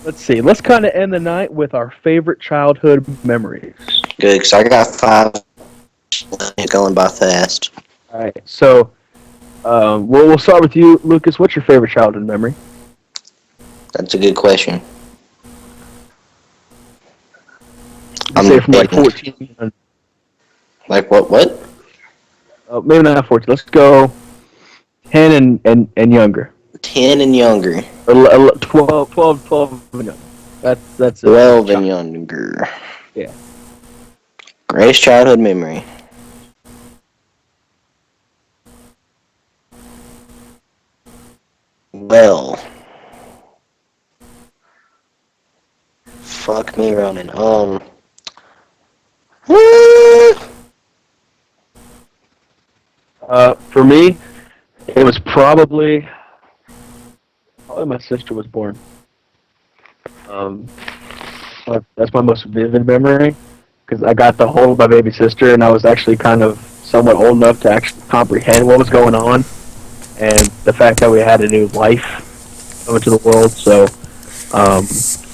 [SPEAKER 3] let's see. Let's kind of end the night with our favorite childhood memories.
[SPEAKER 1] Good, because I got 5 going by fast.
[SPEAKER 3] All right, so we'll start with you, Lucas. What's your favorite childhood memory?
[SPEAKER 1] That's a good question.
[SPEAKER 3] You say from like 14.
[SPEAKER 1] Like what?
[SPEAKER 3] Maybe not 14. Let's go 10 and younger.
[SPEAKER 1] 10 and younger.
[SPEAKER 3] Or 12 and younger. That's
[SPEAKER 1] 12 and younger.
[SPEAKER 3] Yeah.
[SPEAKER 1] Greatest childhood memory. Well. Fuck me, Ronan.
[SPEAKER 3] For me, it was probably my sister was born. That's my most vivid memory because I got to hold my baby sister, and I was actually kind of somewhat old enough to actually comprehend what was going on, and the fact that we had a new life come into the world. So,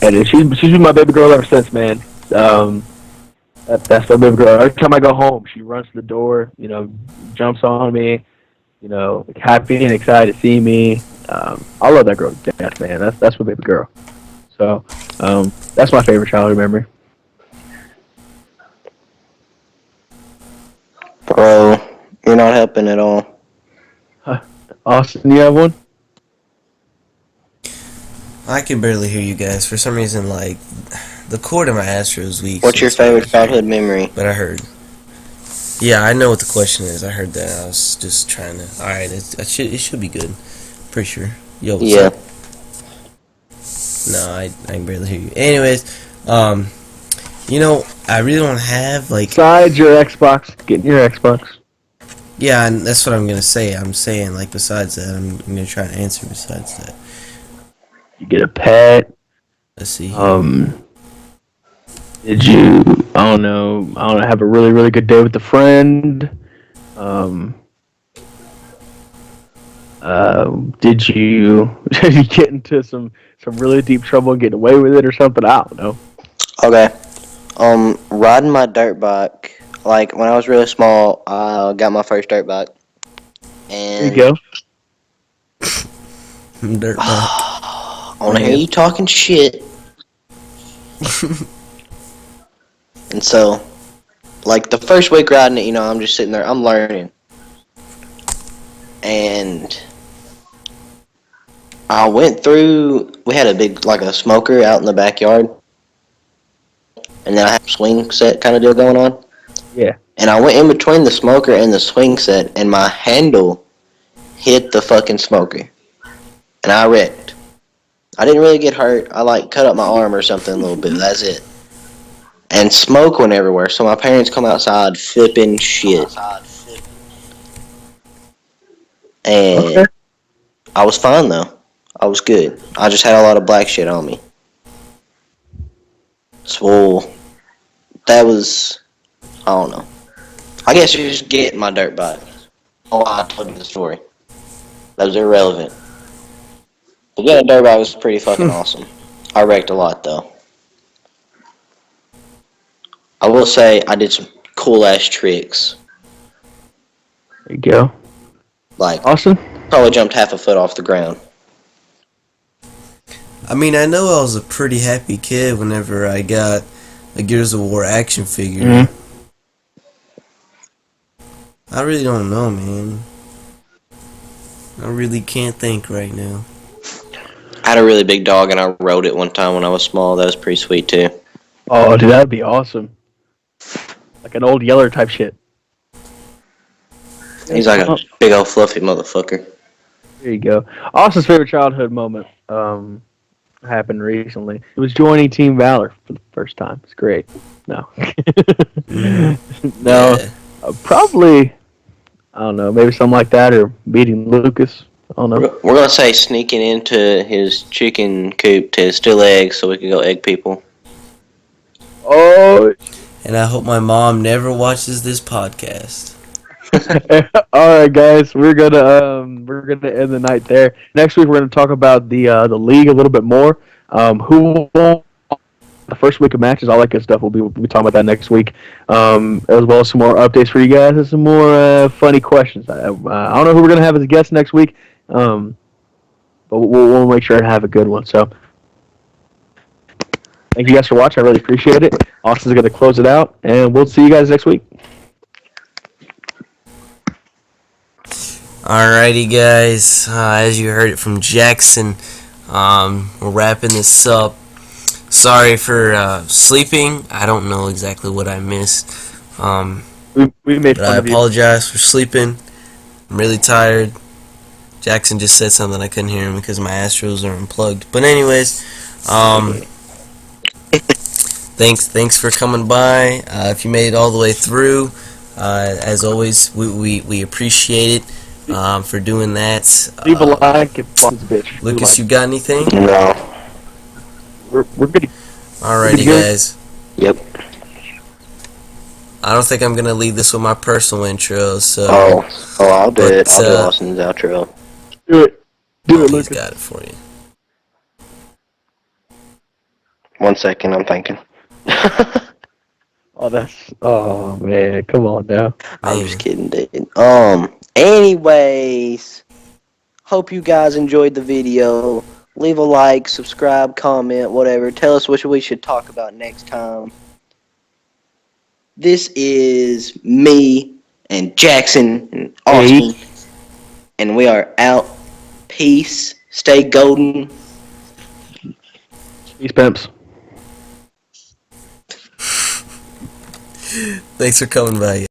[SPEAKER 3] and she's been my baby girl ever since, man. That's my baby girl. Every time I go home, she runs to the door, jumps on me, happy and excited to see me. I love that girl to death, man. That's my baby girl. So, that's my favorite childhood memory.
[SPEAKER 1] Bro, you're not helping at all.
[SPEAKER 3] Austin, you have one?
[SPEAKER 2] I can barely hear you guys. For some reason, like, the cord in my Astro is weak.
[SPEAKER 1] What's your favorite childhood memory?
[SPEAKER 2] But I heard. Yeah, I know what the question is. I heard that. I was just trying to. Alright, it should be good. Pretty sure. Yo, what's up? No, I can barely hear you. Anyways, I really don't have, like...
[SPEAKER 3] Besides your Xbox, getting your Xbox.
[SPEAKER 2] Yeah, and that's what I'm going to say. I'm saying, like, besides that, I'm going to try to answer besides that.
[SPEAKER 3] You get a pet.
[SPEAKER 2] Let's see.
[SPEAKER 3] Did you, I don't know, have a really, really good day with a friend? Did you get into some really deep trouble and get away with it or something? I don't know.
[SPEAKER 1] Okay. Riding my dirt bike. Like, when I was really small, I got my first dirt bike. And
[SPEAKER 3] There you go.
[SPEAKER 2] Dirt bike.
[SPEAKER 1] I want to hear you talking shit. And so, like, the first week riding it, I'm just sitting there, I'm learning. And I went through, we had a big, like, a smoker out in the backyard. And then I had a swing set kind of deal going on.
[SPEAKER 3] Yeah.
[SPEAKER 1] And I went in between the smoker and the swing set, and my handle hit the fucking smoker. And I wrecked. I didn't really get hurt. I, like, cut up my arm or something a little bit. That's it. And smoke went everywhere, so my parents come outside flipping shit. And
[SPEAKER 3] Okay.
[SPEAKER 1] I was fine, though. I was good. I just had a lot of black shit on me. So, that was... I don't know. I guess you're just getting my dirt bike. Oh, I told you the story. That was irrelevant. But yeah, dirt bike was pretty fucking awesome. I wrecked a lot, though. I will say I did some cool-ass tricks.
[SPEAKER 3] There you go.
[SPEAKER 1] Like,
[SPEAKER 3] Austin?
[SPEAKER 1] probably jumped half a foot off the ground.
[SPEAKER 2] I mean, I know I was a pretty happy kid whenever I got a Gears of War action figure.
[SPEAKER 3] Mm-hmm.
[SPEAKER 2] I really don't know, man. I really can't think right now.
[SPEAKER 1] I had a really big dog, and I rode it one time when I was small. That was pretty sweet, too.
[SPEAKER 3] Oh, dude, that'd be awesome. Like an old Yeller type shit.
[SPEAKER 1] He's like a big old fluffy motherfucker.
[SPEAKER 3] There you go. Austin's favorite childhood moment happened recently. It was joining Team Valor for the first time. It's great. No. No.
[SPEAKER 2] Yeah.
[SPEAKER 3] Probably, I don't know, maybe something like that, or beating Lucas. I don't know.
[SPEAKER 1] We're going to say sneaking into his chicken coop to steal eggs so we can go egg people.
[SPEAKER 3] Oh,
[SPEAKER 2] and I hope my mom never watches this podcast.
[SPEAKER 3] All right, guys, we're gonna end the night there. Next week, we're gonna talk about the league a little bit more. Who won the first week of matches, all that good stuff. We'll be talking about that next week, as well as some more updates for you guys and some more funny questions. I don't know who we're gonna have as a guest next week, but we'll make sure to have a good one. So thank you guys for watching. I really appreciate it. Austin's gonna close it out, and we'll see you guys next week.
[SPEAKER 2] Alrighty, guys. As you heard it from Jackson, we're wrapping this up. Sorry for sleeping. I don't know exactly what I missed.
[SPEAKER 3] We made
[SPEAKER 2] But
[SPEAKER 3] fun
[SPEAKER 2] I
[SPEAKER 3] of you.
[SPEAKER 2] apologize for sleeping. I'm really tired. Jackson just said something I couldn't hear him because my Astros are unplugged. But anyways, thanks for coming by. If you made it all the way through, as always, we appreciate it. For doing that.
[SPEAKER 3] Leave a like and fuck this bitch.
[SPEAKER 2] Lucas, you got anything?
[SPEAKER 1] No.
[SPEAKER 3] We're good.
[SPEAKER 2] Alrighty,
[SPEAKER 3] good.
[SPEAKER 2] guys.
[SPEAKER 1] Yep.
[SPEAKER 2] I don't think I'm gonna leave this with my personal intro. So.
[SPEAKER 1] I'll do it. I'll do
[SPEAKER 2] But,
[SPEAKER 1] Austin's outro.
[SPEAKER 3] Do it. Do it,
[SPEAKER 2] He's
[SPEAKER 3] Lucas.
[SPEAKER 2] got it for you.
[SPEAKER 1] 1 second, I'm thinking.
[SPEAKER 3] Oh man, come on now.
[SPEAKER 1] I'm just kidding, dude. Anyways, hope you guys enjoyed the video. Leave a like, subscribe, comment, whatever. Tell us what we should talk about next time. This is me and Jackson and Austin, and we are out. Peace. Stay golden.
[SPEAKER 3] Peace, pimps.
[SPEAKER 2] Thanks for coming by.